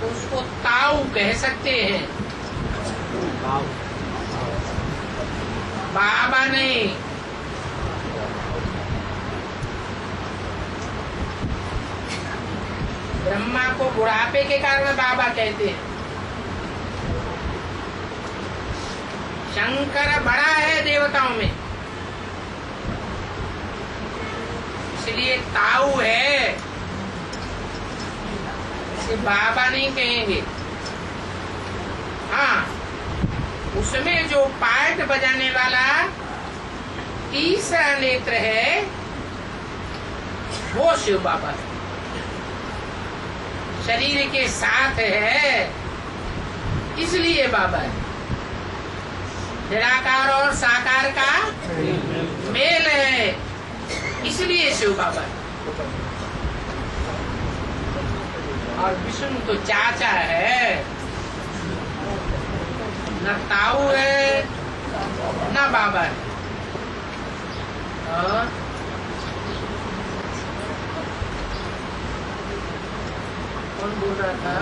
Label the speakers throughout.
Speaker 1: उसको ताऊ कह सकते हैं, बाबा नहीं। ब्रह्मा को बुढ़ापे के कारण बाबा कहते हैं। शंकर बड़ा है देवताओं में, इसलिए ताऊ है, इसे बाबा नहीं कहेंगे। हाँ, उसमें जो पार्ट बजाने वाला तीसरा नेत्र है वो शिव बाबा है, शरीर के साथ है, इसलिए बाबा है। निराकार और साकार का मेल है, इसलिए शिव बाबा है। और विष्णु तो चाचा है, न ताऊ है न बाबा है। और कौन बोल रहा था?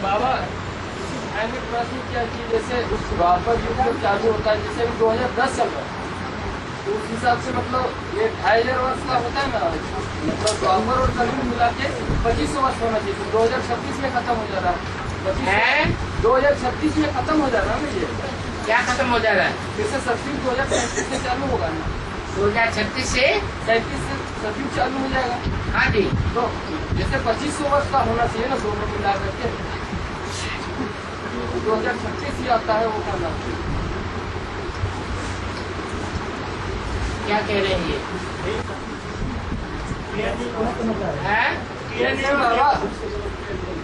Speaker 2: बाबा मैंने प्रश्न किया कि जैसे उस द्वापर युग जब चालू होता है, जैसे 2010 चल रहा है, तो उस हिसाब से मतलब ये 2500 वर्ष का होता है ना, मतलब द्वापर और कलयुग मिला के 2500 वर्ष होना चाहिए। तो 2036 में खत्म हो जा रहा है, 2036 में खत्म हो जा रहा है ना। ये
Speaker 1: क्या खत्म हो जा रहा है?
Speaker 2: जैसे सतयुग 2037 से चालू होगा ना,
Speaker 1: 2036 से
Speaker 2: 37 से सतयुग चालू हो जाएगा।
Speaker 1: हाँ जी,
Speaker 2: तो जैसे 2500 वर्ष का होना चाहिए ना दोनों मिला करके, 2036 ही आता है वो करना।
Speaker 1: क्या कह रहे हैं ये?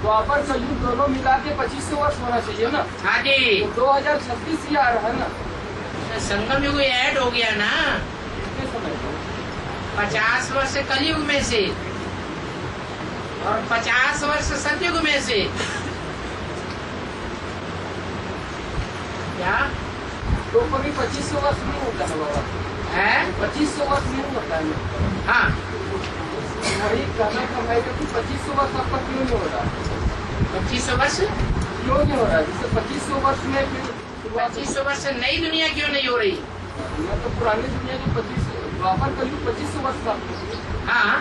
Speaker 2: द्वापर कलयुग दोनों मिला के 2500 वर्ष होना चाहिए ना।
Speaker 1: हाँ जी,
Speaker 2: तो 2036 ही आ रहा है ना।
Speaker 1: संगम युग ऐड हो गया ना, 50 वर्ष कलयुग में से और 50 वर्ष सतयुग में से। क्या
Speaker 2: तो कभी 2500 वर्ष नहीं होता है बाबा
Speaker 1: है?
Speaker 2: 2500 वर्ष नहीं होता है।
Speaker 1: हाँ,
Speaker 2: वही कहना था भाई कि 2500 वर्ष आपका क्यों नहीं हो रहा?
Speaker 1: 2500 वर्ष
Speaker 2: क्यों नहीं हो रहा? जैसे 2500 वर्ष में फिर
Speaker 1: 2500 वर्ष नई दुनिया क्यों नहीं हो रही?
Speaker 2: मैं तो पुरानी दुनिया की 2500 द्वापर कलयुग 2500 वर्ष का,
Speaker 1: हाँ,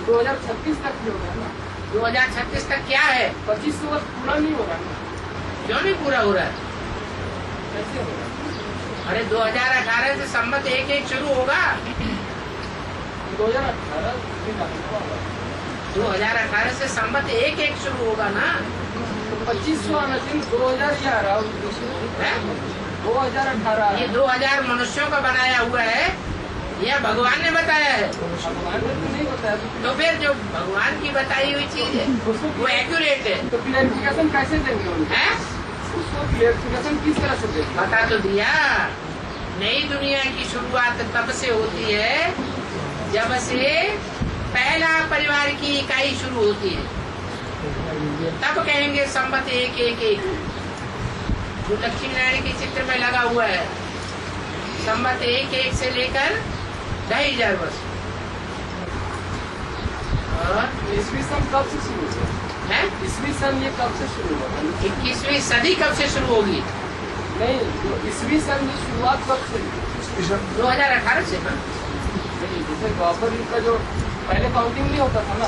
Speaker 2: 2036 तक ही होगा ना।
Speaker 1: 2036 तक क्या है?
Speaker 2: 2500 वर्ष पूरा नहीं हो रहा है।
Speaker 1: क्यों नहीं पूरा हो रहा है?
Speaker 2: कैसे होगा?
Speaker 1: अरे 2018 से संमत 1-1 शुरू होगा। 2018 से संमत 1-1 शुरू होगा ना।
Speaker 2: तो 2500 आना चाहिए, 2011 2018
Speaker 1: ये 2000 मनुष्यों का बनाया हुआ है या भगवान ने बताया है?
Speaker 2: भगवान ने तो नहीं बताया।
Speaker 1: तो फिर जो भगवान की बताई हुई चीज है वो एक्यूरेट है।
Speaker 2: तो क्लैरिफिकेशन कैसे देंगे उनको?
Speaker 1: है?
Speaker 2: उसको क्लैरिफिकेशन किस तरह से देंगे?
Speaker 1: बता तो दिया, नई दुनिया की शुरुआत तब से होती है जब से पहला परिवार की इकाई शुरू होती है, तब कहेंगे संमत 1-1-1, जो लक्ष्मी नारायण के चित्र में लगा हुआ है। संमत 1-1 से लेकर 2500 वर्ष। और
Speaker 2: ईस्वी सन कब से शुरू हुआ
Speaker 1: है?
Speaker 2: ईस्वी सन ये कब से शुरू हुआ?
Speaker 1: 21वीं सदी कब से शुरू होगी?
Speaker 2: नहीं, ईस्वी सन की शुरुआत कब से?
Speaker 1: 2018 से ना।
Speaker 2: नहीं, जैसे द्वापर युग का जो पहले काउंटिंग नहीं होता था ना।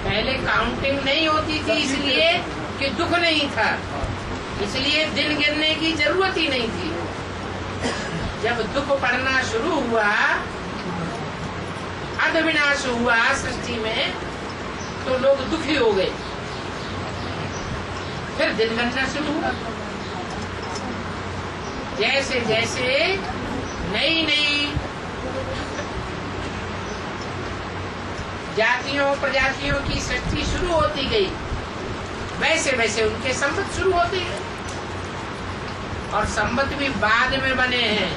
Speaker 1: पहले काउंटिंग नहीं होती थी इसलिए कि दुख नहीं था, इसलिए दिन गिनने की जरूरत ही नहीं थी। जब दुख पड़ना शुरू हुआ, अधविनाश हुआ सृष्टि में, तो लोग दुखी हो गए, फिर दिन गिनना शुरू हुआ। जैसे जैसे नई नई जातियों प्रजातियों की सृष्टि शुरू होती गई, वैसे वैसे उनके संबंध शुरू होते गए। और संबंध भी बाद में बने हैं,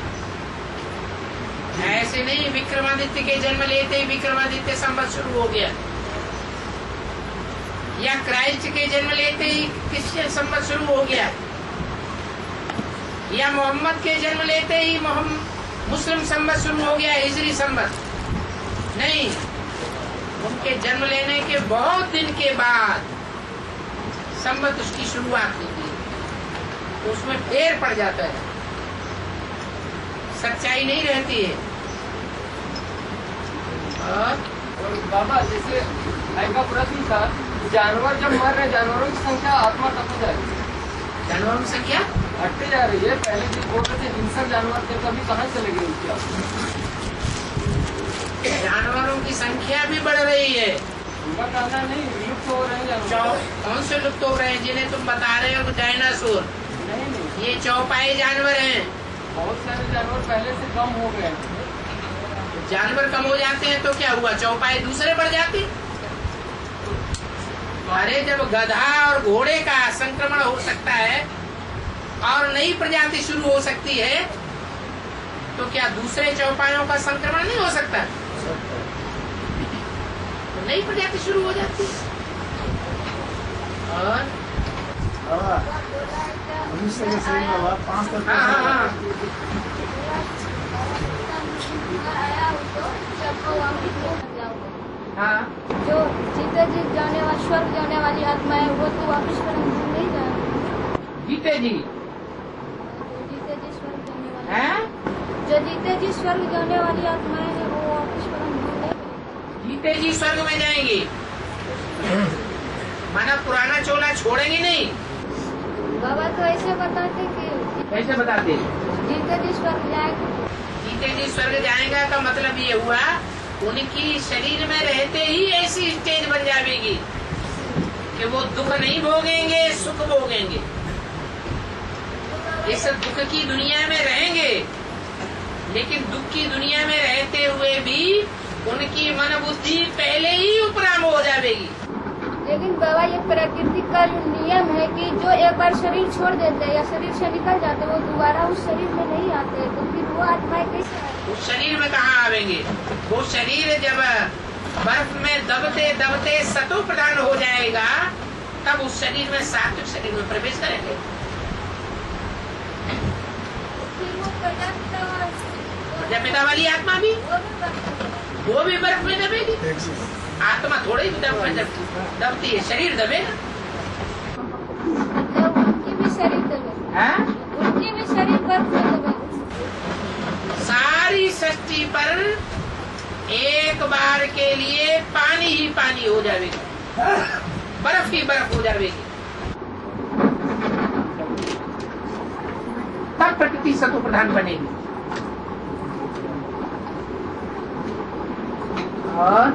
Speaker 1: ऐसे नहीं विक्रमादित्य के जन्म लेते ही विक्रमादित्य संबंध शुरू हो गया, या क्राइस्ट के जन्म लेते ही क्रिश्चियन संबंध शुरू हो गया, या मोहम्मद के जन्म लेते ही मुस्लिम संबंध शुरू हो गया, हिजरी संबंध नहीं। उनके जन्म लेने के बहुत दिन के बाद संवत उसकी शुरुआत होती है, तो उसमें फेर पड़ जाता है, सच्चाई नहीं रहती है।
Speaker 2: और बाबा जैसे भाई का प्रश्न था, जानवर जब मर रहे, जानवरों की संख्या आत्मा कब जा रही है?
Speaker 1: जानवरों की संख्या
Speaker 2: घटती जा रही है। पहले भी बोल रहे थे हिंसक जानवर थे, कभी कहाँ चले गए उनकी आत्मा?
Speaker 1: जानवरों की संख्या भी बढ़ रही है।
Speaker 2: उनका कहना नहीं, लुप्त हो रहे हैं जानवर।
Speaker 1: कौन से लुप्त हो रहे हैं? जिन्हें तुम बता रहे हो डायनासोर,
Speaker 2: नहीं,
Speaker 1: ये चौपाई जानवर हैं।
Speaker 2: बहुत सारे जानवर पहले से कम हो गए हैं।
Speaker 1: जानवर कम हो जाते हैं तो क्या हुआ? चौपाई दूसरे बढ़ जाती। अरे जब गधा और घोड़े का संक्रमण हो सकता है और नई प्रजाति शुरू हो सकती है, तो क्या दूसरे चौपायों का संक्रमण नहीं हो सकता? तो नई प्रजाति शुरू हो जाती है। और
Speaker 3: मनुष्य के शरीर में 5 तत्व
Speaker 1: हाँ,
Speaker 4: जो जीते जी जाने वाली स्वर्ग जाने वाली आत्मा है, वो तो वापस परम धाम नहीं जाए।
Speaker 1: जीते जी
Speaker 4: जीते जी स्वर्ग जाने वाली
Speaker 1: हैं?
Speaker 4: जो जीते जी स्वर्ग जाने वाली आत्माएं हैं, वो वापस परम धाम नहीं जाए।
Speaker 1: जीते जी स्वर्ग में जाएंगी, माना पुराना चोला छोड़ेंगे नहीं।
Speaker 4: बाबा तो ऐसे बताते कि
Speaker 1: कैसे बताते?
Speaker 4: जीते जी स्वर्ग जाएगा।
Speaker 1: जीते जी स्वर्ग जाएगा का मतलब ये हुआ, उनकी शरीर में रहते ही ऐसी स्टेज बन जाएगी कि वो दुख नहीं भोगेंगे, सुख भोगेंगे। इस दुख की दुनिया में रहेंगे, लेकिन दुख की दुनिया में रहते हुए भी उनकी मन बुद्धि पहले ही उपराम हो जाएगी।
Speaker 4: लेकिन बाबा, ये प्रकृति का जो नियम है कि जो एक बार शरीर छोड़ देते हैं या शरीर से निकल जाते हैं, वो दोबारा उस शरीर में नहीं आते, तो फिर वो आत्माएं कैसे आएगी?
Speaker 1: उस शरीर में कहाँ आवेंगे? वो शरीर जब बर्फ में दबते दबते सतो प्रदान हो जाएगा, तब उस शरीर में सात्विक शरीर में प्रवेश करेंगे।
Speaker 4: फिर वो
Speaker 1: प्रजापिता वाली आत्मा भी वो भी बर्फ में दबेगी। आत्मा थोड़ी ही बर्फ में दबती है, शरीर दबेगा।
Speaker 4: उनकी भी शरीर दबे,
Speaker 1: हाँ?
Speaker 4: उनकी भी शरीर बर्फ में दबे।
Speaker 1: सारी सृष्टि पर एक बार के लिए पानी ही पानी हो जाएगा, बर्फ ही बर्फ हो जाएगी। तब प्रकृति सतो प्रधान बनेगी। और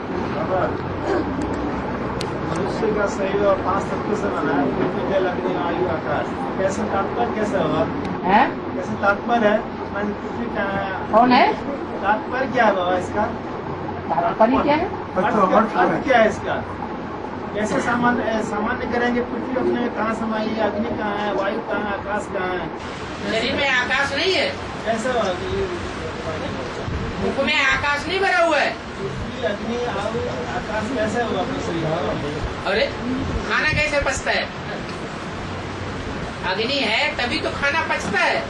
Speaker 3: मनुष्य का शरीर और 5 तत्व से बना है, पृथ्वी जल अग्नि वायु आकाश। कैसे तात्पर्य कैसे होगा?
Speaker 1: है?
Speaker 3: कैसे तात्पर्य है? मान पृथ्वी क्या है?
Speaker 1: कौन है?
Speaker 3: तात्पर्य क्या है बाबा इसका?
Speaker 1: तात्पर्य क्या है?
Speaker 3: अर्थ क्या है इसका? कैसे सामान्य करेंगे? पृथ्वी अपने कहाँ समाई है, अग्नि कहाँ है, वायु कहाँ है, आकाश कहाँ है?
Speaker 1: शरीर में आकाश नहीं है,
Speaker 3: कैसे
Speaker 1: मुख में आकाश नहीं भरा हुआ है।
Speaker 3: पृथ्वी अग्नि आकाश कैसे होगा अपने शरीर?
Speaker 1: अरे खाना कैसे पचता है? अग्नि है तभी तो खाना पचता है,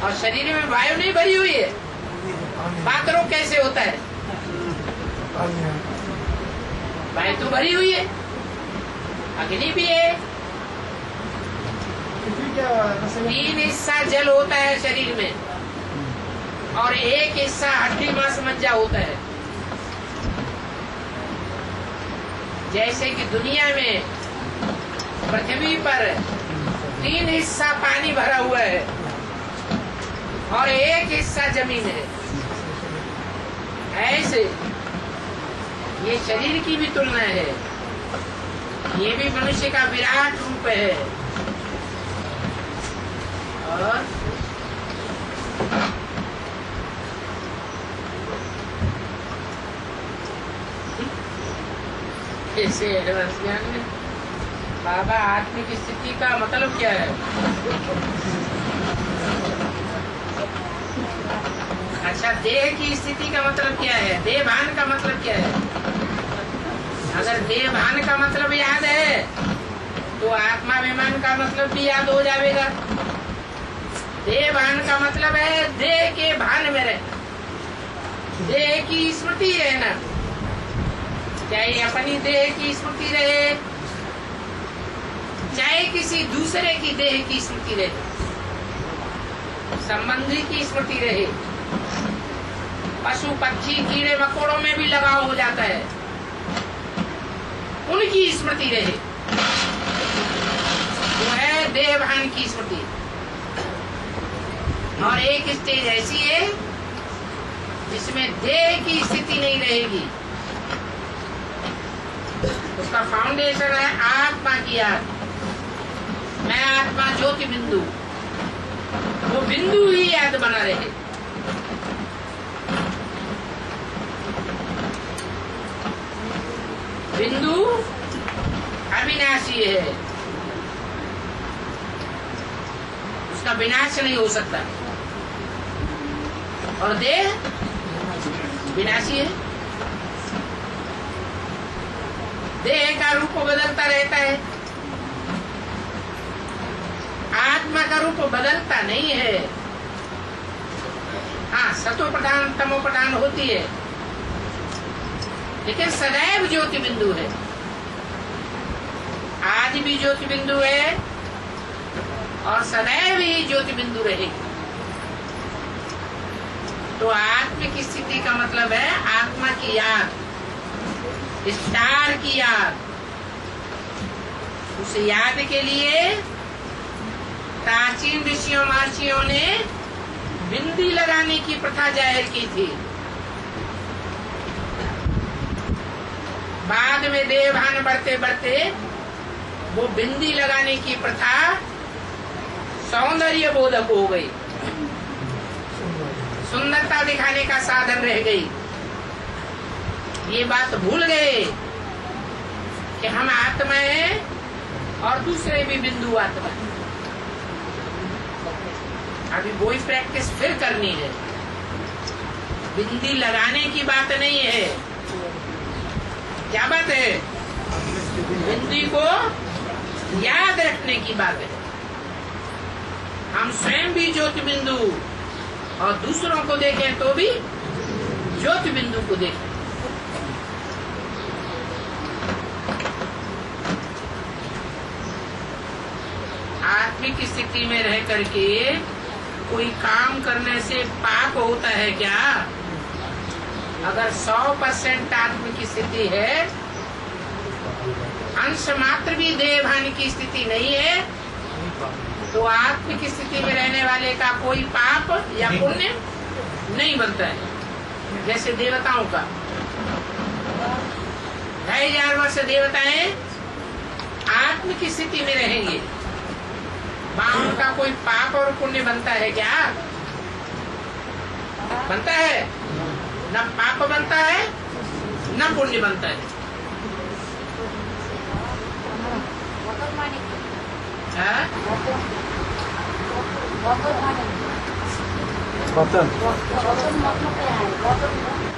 Speaker 1: और शरीर में वायु नहीं भरी हुई है, बात रोग कैसे होता है? वायु तो भरी हुई है, अग्नि भी है। 3 हिस्सा जल होता है शरीर में, और 1 हिस्सा हड्डी मांस मज्जा होता है। जैसे कि दुनिया में पृथ्वी पर 3 हिस्सा पानी भरा हुआ है और 1 हिस्सा जमीन है, ऐसे ये शरीर की भी तुलना है। ये भी मनुष्य का विराट रूप है। और ऐसे एडवांस ज्ञान में बाबा आत्मिक स्थिति का मतलब क्या है? अच्छा, देह की स्थिति का मतलब क्या है? देह भान का मतलब क्या है? अगर देह भान का मतलब याद है तो आत्माभिमान का मतलब भी याद हो जाएगा। देह भान का मतलब है देह के भान में रहना, देह की स्मृति रहना। चाहे अपनी देह की स्मृति रहे, चाहे किसी दूसरे की देह की स्मृति रहे, संबंधी की स्मृति रहे, पशु पक्षी कीड़े मकोड़ों में भी लगाव हो जाता है, उनकी स्मृति रहे, वो है देहभान की स्मृति। और एक स्टेज ऐसी है जिसमें देह की स्थिति नहीं रहेगी, उसका फाउंडेशन है आत्मा की याद। मैं आत्मा ज्योति बिंदु, वो बिंदु ही याद बना रहे। बिंदु अविनाशी है, उसका विनाश नहीं हो सकता, और देह विनाशी है। देह का रूप बदलता रहता है, आत्मा का रूप बदलता नहीं है। हाँ, सतो प्रधान तमो प्रधान होती है, लेकिन सदैव ज्योति बिंदु है। आज भी ज्योति बिंदु है और सदैव ही ज्योति बिंदु रहेगी। तो आत्म की स्थिति का मतलब है आत्मा की याद, स्टार की याद। उस याद के लिए प्राचीन ऋषियों महर्षियों ने बिंदी लगाने की प्रथा जाहिर की थी। बाद में देहभान बढ़ते बढ़ते वो बिंदी लगाने की प्रथा सौंदर्य बोधक हो गई, सुंदरता दिखाने का साधन रह गई। ये बात भूल गए कि हम आत्मा हैं और दूसरे भी बिंदु आत्मा है। अभी वही प्रैक्टिस फिर करनी है। बिंदी लगाने की बात नहीं है, क्या बात है? बिंदी को याद रखने की बात है। हम स्वयं भी ज्योति बिंदु और दूसरों को देखें तो भी ज्योति बिंदु को देखें। आत्मिक स्थिति में रह करके कोई काम करने से पाप होता है क्या? अगर 100% आत्म की स्थिति है, अंश मात्र भी देहभान की स्थिति नहीं है, तो आत्म की स्थिति में रहने वाले का कोई पाप या पुण्य नहीं बनता है। जैसे देवताओं का 2500 वर्ष देवताएं आत्म की स्थिति में रहेंगे, वहां उनका कोई पाप और पुण्य बनता है क्या? बनता है? न पाप बनता है न पुण्य बनता है।
Speaker 5: बतन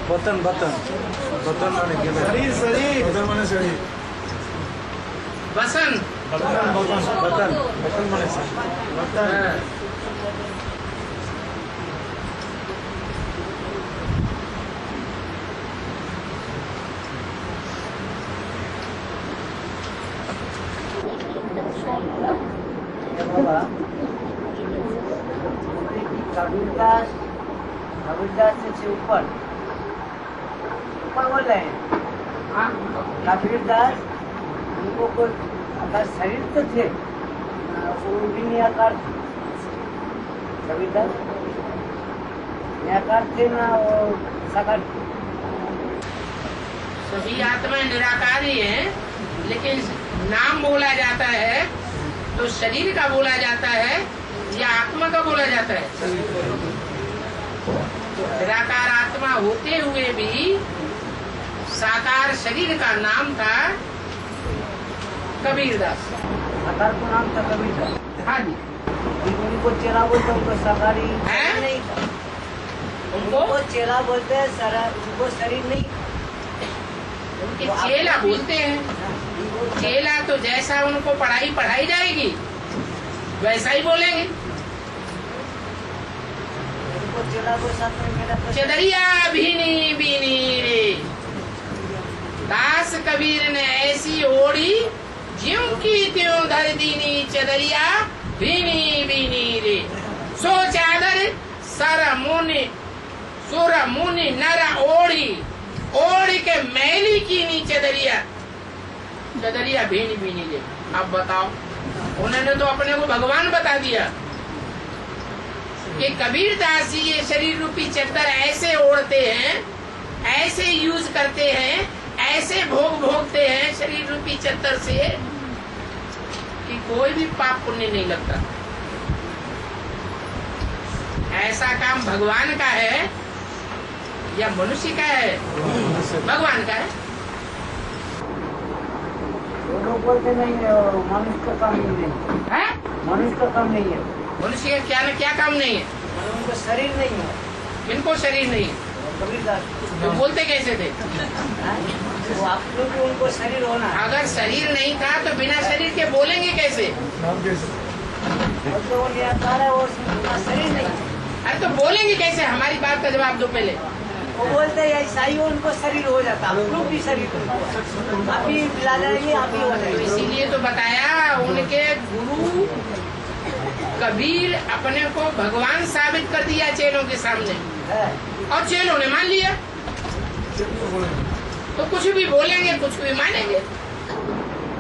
Speaker 5: बतन बतन बतन माने
Speaker 3: शरीर शरीर
Speaker 5: बतन माने शरीर
Speaker 1: वसन
Speaker 5: बतन बतन बतन बतन माने शरीर
Speaker 3: बतन।
Speaker 6: कबीरदास से ऊपर बोल रहे हैं। कबीरदास उनको कोई अगर शरीर तो थे, वो भी निराकार थे। कबीरदास निराकार थे ना, वो साकार थे।
Speaker 1: सभी आत्मा निराकार ही है, लेकिन नाम बोला जाता है तो शरीर का बोला जाता है या आत्मा का बोला जाता है? निराकार आत्मा होते हुए भी साकार शरीर का नाम था कबीरदास।
Speaker 6: साकार को नाम था कबीरदास।
Speaker 1: हाँ जी।
Speaker 6: उनको चेला बोलते, उनको साकारी
Speaker 1: हैं?
Speaker 6: नहीं था।
Speaker 1: उनको
Speaker 6: चेला बोलते हैं, उनको शरीर नहीं।
Speaker 1: उनके चेला बोलते हैं। चेला तो जैसा उनको पढ़ाई जाएगी वैसा ही बोलेंगे। चदरिया भीनी बीनी रे दास कबीर ने ऐसी ओढ़ी, ज्यों की त्यों धर दीनी चदरिया, भीनी भीनी रे। सो चादर सुर मुनि नर ओढ़ी, ओढ़ के मैली की नी चदरिया, चदरिया भीनी भीनी रे। अब बताओ, उन्होंने तो अपने को भगवान बता दिया कि कबीर दास जी ये शरीर रूपी चद्दर ऐसे ओढ़ते हैं, ऐसे यूज करते हैं, ऐसे भोगते हैं शरीर रूपी चद्दर से कि कोई भी पाप पुण्य नहीं लगता। ऐसा काम भगवान का है या मनुष्य का है? भगवान का है।
Speaker 6: लोग बोलते नहीं मनुष्य का काम नहीं है, मनुष्य का काम नहीं है।
Speaker 1: मनुष्य का क्या न क्या काम नहीं है?
Speaker 6: उनको शरीर नहीं है।
Speaker 1: किनको शरीर नहीं है?
Speaker 6: कबीरदास
Speaker 1: तो बोलते कैसे थे?
Speaker 6: वो आप लोग उनको शरीर होना।
Speaker 1: अगर शरीर नहीं था तो बिना शरीर के बोलेंगे कैसे?
Speaker 6: तो वो निराकार है, वो शरीर नहीं है।
Speaker 1: अरे तो बोलेंगे कैसे? हमारी बात का जवाब दो पहले।
Speaker 6: वो बोलते हैं ऐसा ही उनको शरीर हो जाता, आप लोग भी शरीर अभी मिला जाएंगे, अभी हो जाएंगे।
Speaker 1: इसीलिए तो बताया, उनके गुरु कबीर अपने को भगवान साबित कर दिया चेलों के सामने, और चेलों ने मान लिया। तो कुछ भी बोलेंगे, कुछ भी मानेंगे।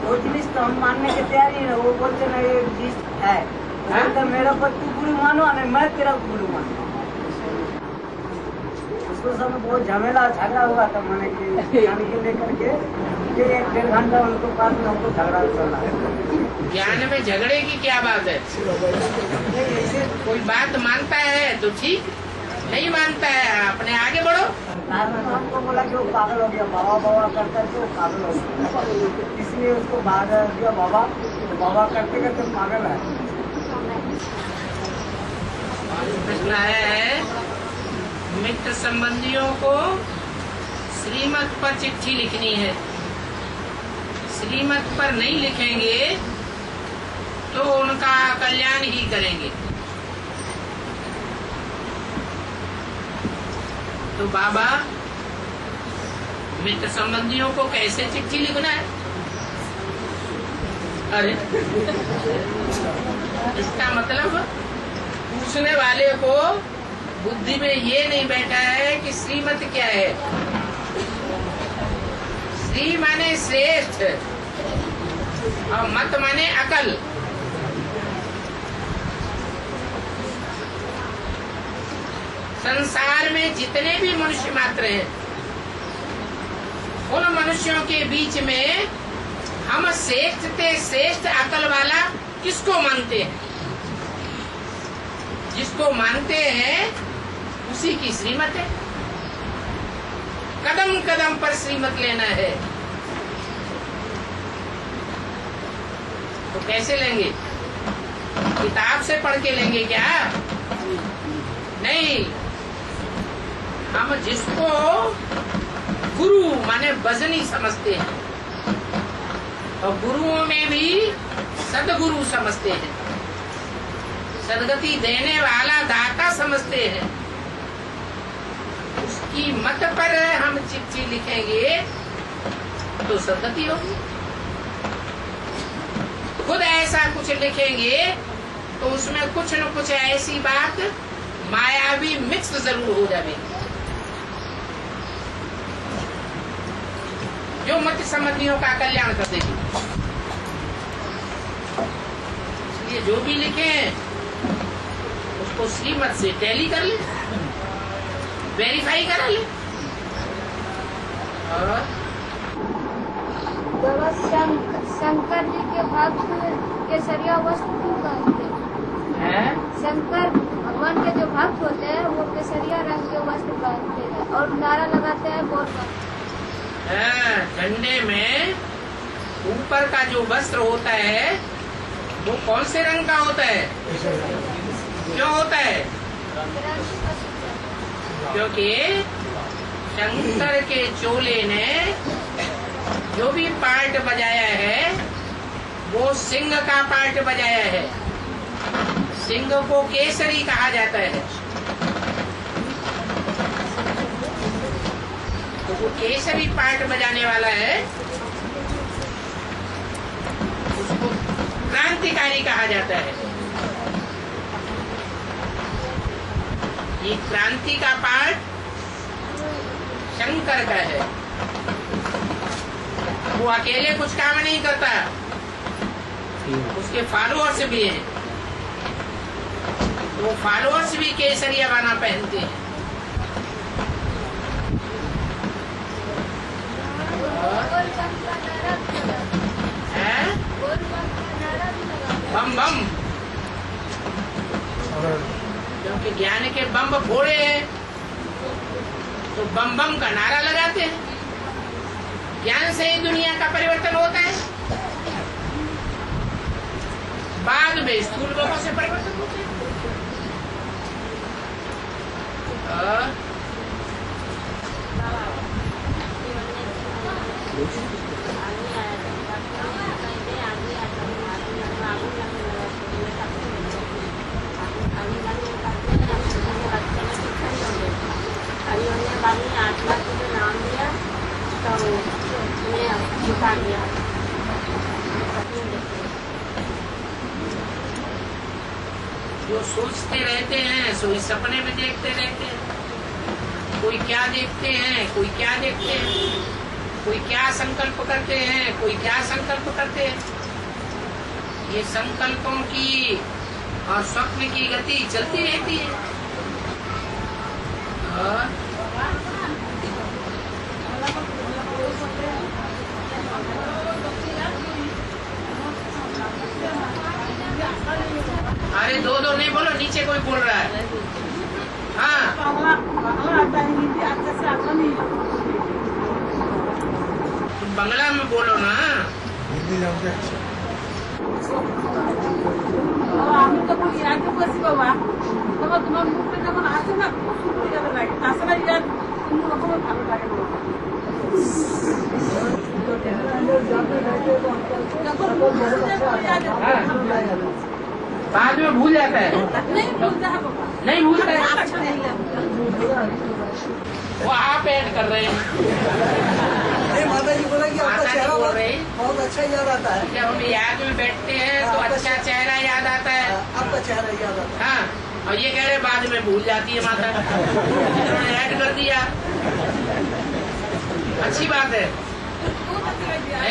Speaker 6: वो जिनिस तो हम मानने के तैयार ही है। वो बोलते ना ये चीज है, तो मेरा पर तू गुरु मानो, नहीं मैं तेरा गुरु मानो। उसको समय बहुत झमेला झगड़ा हुआ था, मैंने ज्ञान के लेकर के 1-1.5 घंटा उनको पास में हमको झगड़ा चल रहा है।
Speaker 1: ज्ञान में झगड़े की क्या बात है? कोई बात मानता है तो ठीक, नहीं मानता है अपने आगे बढ़ो।
Speaker 6: हमको बोला कि वो पागल हो गया, बाबा बाबा करता तो पागल हो गया, इसलिए उसको भाग दिया बाबा। तो बाबा करते करते पागल है।
Speaker 1: प्रश्न है, मित्र संबंधियों को श्रीमत पर चिट्ठी लिखनी है, श्रीमत पर नहीं लिखेंगे तो उनका कल्याण ही करेंगे। तो बाबा, मित्र संबंधियों को कैसे चिट्ठी लिखना है? अरे इसका मतलब पूछने वाले को बुद्धि में ये नहीं बैठा है कि श्रीमत क्या है। श्री माने श्रेष्ठ और मत माने अकल। संसार में जितने भी मनुष्य मात्र हैं, उन मनुष्यों के बीच में हम श्रेष्ठ से श्रेष्ठ अकल वाला किसको मानते हैं? जिसको मानते हैं उसी की श्रीमत है। कदम कदम पर श्रीमत लेना है। तो कैसे लेंगे? किताब से पढ़ के लेंगे क्या? नहीं, हम जिसको गुरु माने भजनी समझते हैं, और गुरुओं में भी सदगुरु समझते हैं, सदगति देने वाला दाता समझते हैं, उसकी मत पर हम चिट्ठी लिखेंगे तो सदगति होगी। खुद ऐसा कुछ लिखेंगे तो उसमें कुछ न कुछ ऐसी बात मायावी मिक्स जरूर हो जाएगी, जो मत संबंधियों का कल्याण कर देगी। इसलिए जो भी लिखे उसको श्रीमत से टैली कर ले, वेरीफाई करा ले। और
Speaker 4: शंकर जी के भक्त केसरिया वस्त्र क्यों पहनते हैं? शंकर भगवान के जो भक्त होते हैं वो केसरिया रंग के वस्त्र पहनते हैं और नारा लगाते हैं बोल कर।
Speaker 1: झंडे में ऊपर का जो वस्त्र होता है वो कौन से रंग का होता है? क्यों होता है? क्योंकि शंकर के चोले ने जो भी पार्ट बजाया है वो सिंह का पार्ट बजाया है। सिंह को केसरी कहा जाता है। तो वो केसरी पार्ट बजाने वाला है, उसको क्रांतिकारी कहा जाता है। ये क्रांति का पार्ट शंकर का है। वो अकेले कुछ काम नहीं करता, उसके फॉलोअर्स भी हैं, वो फॉलोअर्स भी केसरिया बाना पहनते हैं। बम बम, क्योंकि ज्ञान के बम फोड़े हैं तो बम बम का नारा लगाते हैं। ज्ञान से ही दुनिया का परिवर्तन होता है, बाद में स्थूल बमों से परिवर्तन होते हैं।
Speaker 7: आत्मा को जो नाम दिया तो मैं झुका गया।
Speaker 1: जो सोचते रहते हैं सोई सपने में देखते रहते हैं। कोई क्या देखते हैं, कोई क्या देखते हैं, कोई क्या संकल्प करते हैं, कोई क्या संकल्प करते हैं। ये संकल्पों की और स्वप्न की गति चलती रहती है। अरे दो दो नहीं बोलो, नीचे कोई बोल रहा है। हाँ तुम बांग्ला में बोलो ना।
Speaker 5: हिंदी जानते हैं?
Speaker 8: আমি তো বলি আগে বসি বাবা, তখন তোমার মুখে যখন আসে না খুব সুন্দর যাবে লাগে, তাছাড়া ইয়ার কোনো রকমের ভালো লাগে না।
Speaker 1: बाद में भूल जाता है,
Speaker 8: नहीं भूलता है बाबा,
Speaker 1: नहीं भूलता है।
Speaker 8: अच्छा नहीं लगता।
Speaker 1: वो आप ऐड कर रहे हैं।
Speaker 6: नहीं, माता जी बोला कि आपका
Speaker 1: माता जी
Speaker 6: चेहरा
Speaker 1: बोल रही,
Speaker 6: बहुत अच्छा याद आता है।
Speaker 1: जब हम याद में बैठते हैं तो अच्छा चेहरा याद आता है।
Speaker 6: आपका चेहरा याद आता है।
Speaker 1: हाँ, और ये कह रहे बाद में भूल जाती है माता। इन्होंने ऐड कर दिया, अच्छी बात है।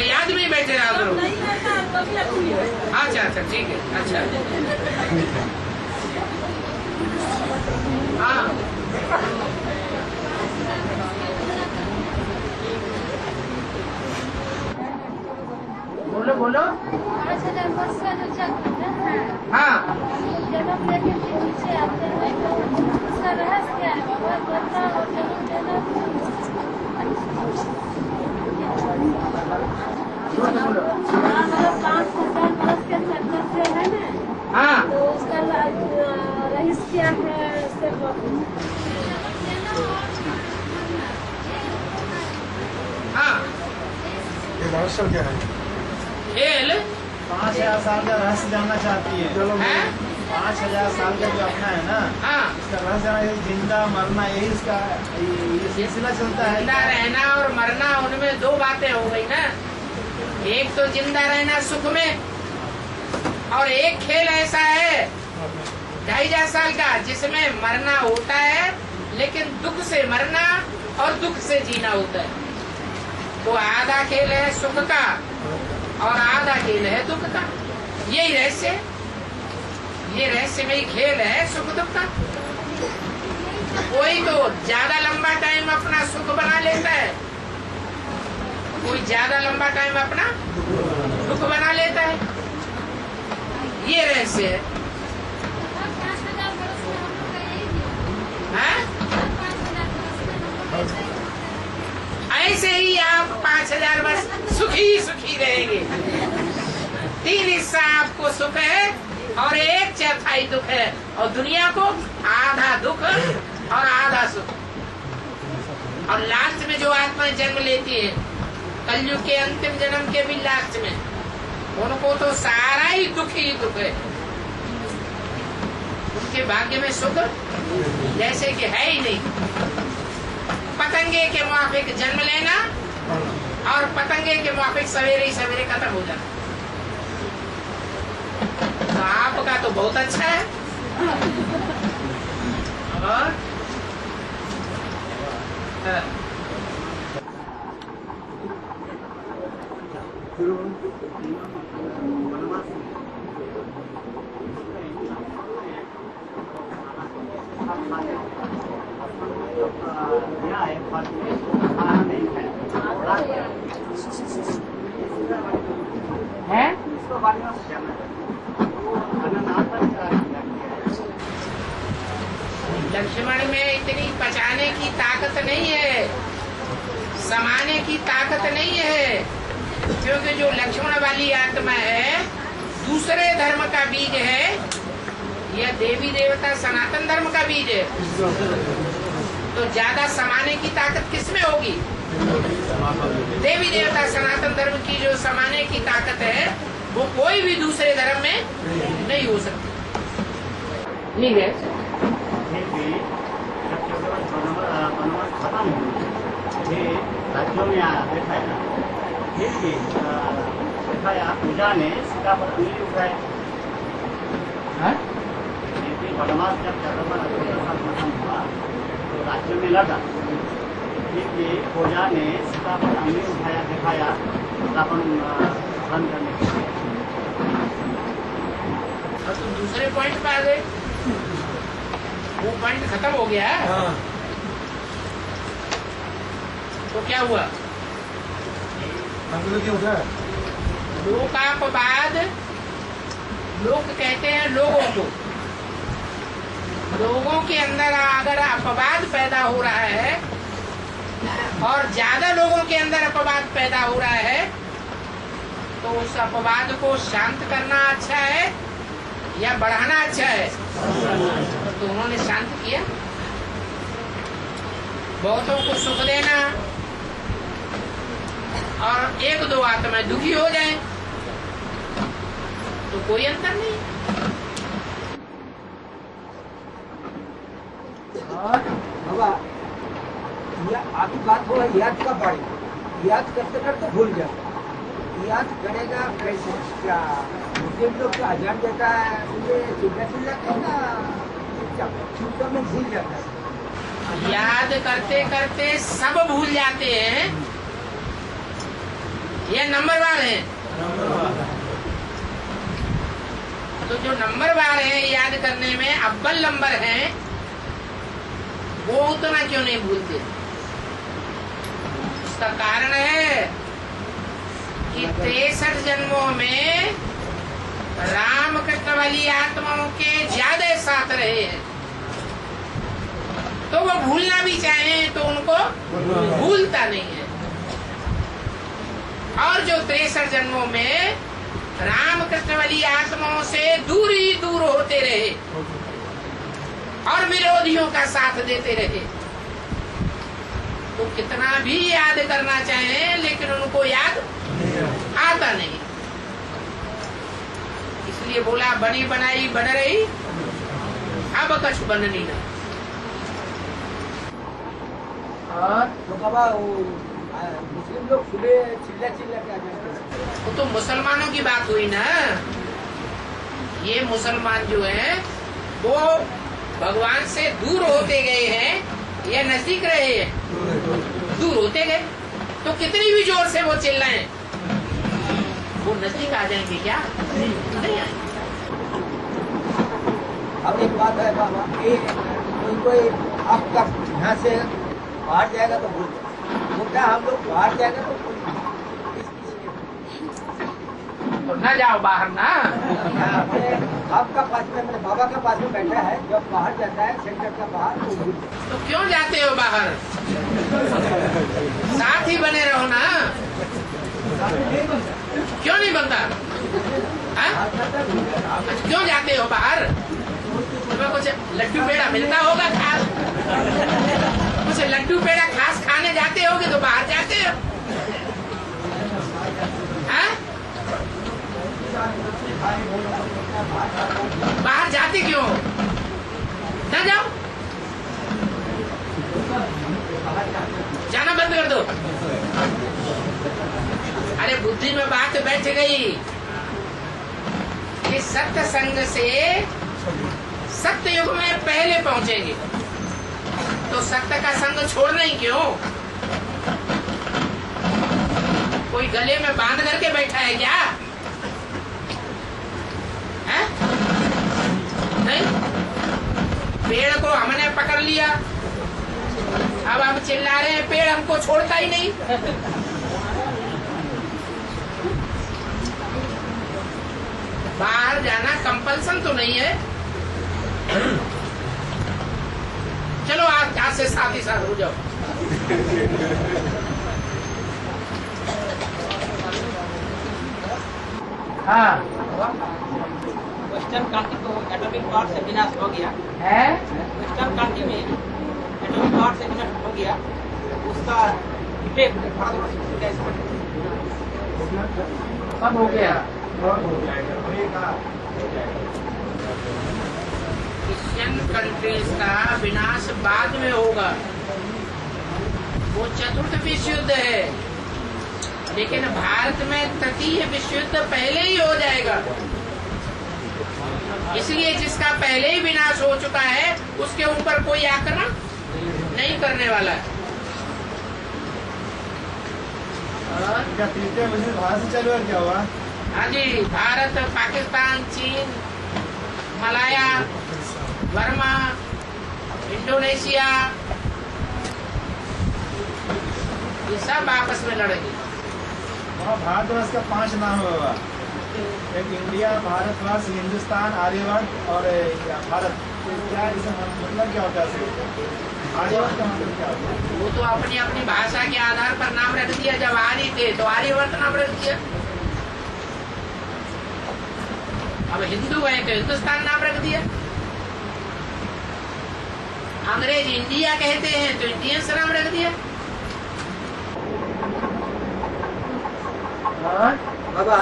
Speaker 1: याद में बैठे रहा करो।
Speaker 8: नहीं रहता तभी अच्छी है।
Speaker 1: अच्छा अच्छा ठीक है, अच्छा हाँ बोलो बोलो।
Speaker 4: 5000 वर्ष का जो चक्र है,
Speaker 1: हाँ
Speaker 4: जन्म लेके फिर नीचे आते हैं, तो उसका रहस्य क्या है बाबा? बदला और जन्म देना।
Speaker 1: बोलो।
Speaker 4: 5000 वर्ष के चक्कर से है ना,
Speaker 1: हाँ
Speaker 4: तो उसका रहस्य क्या है? उससे
Speaker 1: हाँ
Speaker 5: ये रहस्य क्या है?
Speaker 1: खेल
Speaker 3: 5000 साल का रहस्य जानना चाहती है। चलो
Speaker 1: है?
Speaker 3: 5000 साल का जो अपना है ना,
Speaker 1: हाँ,
Speaker 3: इसका रहस्य जानना है, जिंदा मरना, यही इसका ये सिलसिला चलता है।
Speaker 1: जिंदा रहना और मरना, उनमें दो बातें हो गई ना। एक तो जिंदा रहना सुख में, और एक खेल ऐसा है 2500 साल का जिसमें मरना होता है, लेकिन दुख से मरना और दुख से जीना होता है। तो आधा खेल है सुख का और आधा खेल है दुख का। यही रहस्य, ये रहस्यमयी खेल है सुख दुख का। कोई तो ज्यादा लंबा टाइम अपना सुख बना लेता है, कोई ज्यादा लंबा टाइम अपना दुख बना लेता है। ये रहस्य है।
Speaker 4: 5000 वर्ष में हम लोग का यही जीवन है।
Speaker 1: हैं?
Speaker 4: 5000 वर्ष में हम लोग का
Speaker 1: ऐसे ही आप 5000 वर्ष सुखी रहेंगे। 3 हिस्सा आपको सुख है और 1/4 दुख है, और दुनिया को आधा दुख और आधा सुख। और लास्ट में जो आत्मा जन्म लेती है कलयुग के अंतिम जन्म के भी लास्ट में, उनको तो सारा ही दुख है। उनके भाग्य में सुख जैसे कि है ही नहीं। पतंगे के मुआफिक जन्म लेना और पतंगे के मुआफिक सवेरे ही सवेरे खत्म हो जाना। तो आपका तो बहुत अच्छा है। और है लक्ष्मण में इतनी पचाने की ताकत नहीं है, समाने की ताकत नहीं है, क्योंकि जो लक्ष्मण वाली आत्मा है दूसरे धर्म का बीज है, यह देवी देवता सनातन धर्म का बीज है। तो ज्यादा समाने की ताकत किसमें होगी? देवी देवता सनातन धर्म की जो समाने की ताकत है वो कोई भी दूसरे धर्म में नहीं हो सकती। ठीक है,
Speaker 3: राज्यों में देखा है ना, फिर भी दिखाया पूजा ने सीता पर उंगली उठाई। वनवास जब खत्म हुआ तो राज्यों में लगा, फिर भी पूजा ने सीता पर उंगली उठाया, दिखाया रावण बंद करने के लिए।
Speaker 1: और तुम दूसरे पॉइंट पे आ गए, वो पॉइंट खत्म हो गया। तो क्या हुआ? लोकापवाद लोग कहते हैं लोगों को, लोगों के अंदर अगर अपवाद पैदा हो रहा है और ज्यादा लोगों के अंदर अपवाद पैदा हो रहा है तो उस अपवाद को शांत करना अच्छा है या बढ़ाना अच्छा है? तो उन्होंने शांत किया। बहुतों को सुख देना और एक दो आत्माएं दुखी हो जाएं तो कोई अंतर नहीं।
Speaker 6: बाबा यह आपकी बात हो याद कब बढ़े, याद करते करते भूल जाए, याद करेगा कैसे? क्या मुस्लिम लोग तो अजान देता है चिल्लाते ना, चुपचाप में भूल जाता है।
Speaker 1: याद करते करते सब भूल जाते हैं, ये नंबरवार है। तो जो नंबरवार है याद करने में अव्वल नंबर है वो उतना क्यों नहीं भूलते? उसका कारण है कि 63 जन्मों में राम कृष्ण वाली आत्माओं के ज्यादा साथ रहे हैं, तो वो भूलना भी चाहें तो उनको भूलता नहीं है। और जो 63 जन्मों में राम कृष्ण वाली आत्माओं से दूर ही दूर होते रहे और विरोधियों का साथ देते रहे, तो कितना भी याद करना चाहें लेकिन उनको याद आता नहीं। इसलिए बोला बनी बनाई बन रही, अब कछ बननी नहीं। और
Speaker 6: तो बाबा मुस्लिम लोग सुबह चिल्ला चिल्ला के आ जाते।
Speaker 1: वो तो मुसलमानों की बात हुई ना। ये मुसलमान जो हैं वो भगवान से दूर होते गए हैं या नजदीक रहे हैं? दूर होते गए। तो कितनी भी जोर से वो चिल्लाएं वो नजदीक आ जाएंगे क्या? नहीं आएंगे।
Speaker 6: अब एक बात है बाबा, कोई आपका यहाँ से बाहर जाएगा तो भूल बोलता हम लोग बाहर जाएगा
Speaker 1: तो न जाओ बाहर ना।
Speaker 6: आपका पास में मेरे बाबा के पास में बैठा है, जब बाहर जाता है सेंटर का बाहर
Speaker 1: तो क्यों जाते हो बाहर? साथ ही बने रहो ना। क्यों नहीं बनता? क्यों जाते हो बाहर? तुम्हें कुछ लड्डू पेड़ा मिलता होगा खास, कुछ लड्डू पेड़ा खास खाने जाते होगे तो बाहर जाते हो। बाहर जाते क्यों? ना जाओ। अरे बुद्धि में बात बैठ गई कि सत्य संग से सत्य युग में पहले पहुंचेंगे, तो सत्य का संग छोड़ना ही क्यों? कोई गले में बांध करके बैठा है क्या? है? नहीं, पेड़ को हमने पकड़ लिया, अब हम चिल्ला रहे हैं पेड़ हमको छोड़ता ही नहीं। बाहर जाना कंपल्सन तो नहीं है। चलो आज से साथ ही साथ हो जाओ। हाँ,
Speaker 9: वेस्टर्न क्रांति तो एटॉमिक पावर से विनाश हो गया
Speaker 1: है।
Speaker 9: वेस्टर्न क्रांति में एटॉमिक पावर से विनाश हो गया, उसका इफेक्ट भारतवर्ष में कैसे
Speaker 1: सब हो गया। क्रिश्चियन कंट्रीज का विनाश बाद में होगा, वो चतुर्थ विश्व युद्ध है, लेकिन भारत में तृतीय विश्व युद्ध पहले ही हो जाएगा। इसलिए जिसका पहले ही विनाश हो चुका है उसके ऊपर कोई आक्रमण नहीं करने वाला है।
Speaker 5: क्या तृतीय विश्व युद्ध भारत से चालू है क्या हुआ?
Speaker 1: हाँ जी, भारत, पाकिस्तान, चीन, मलाया, बर्मा, इंडोनेशिया, ये सब आपस में लड़ेंगे।
Speaker 5: वहाँ भारतवर्ष का 5 नाम होगा, एक इंडिया, भारतवर्ष, हिंदुस्तान, आर्यवर्त और भारत। क्या इसका मतलब क्या होता है? आर्यवर्त का मतलब क्या होता है?
Speaker 1: वो तो अपनी अपनी भाषा के आधार पर नाम रख दिया। जब आर्य थे तो आर्यवर्त नाम रख दिया, अब हिंदू है तो हिंदुस्तान नाम रख दिया। अंग्रेज इंडिया कहते हैं तो इंडियंस नाम रख दिया।
Speaker 6: बाबा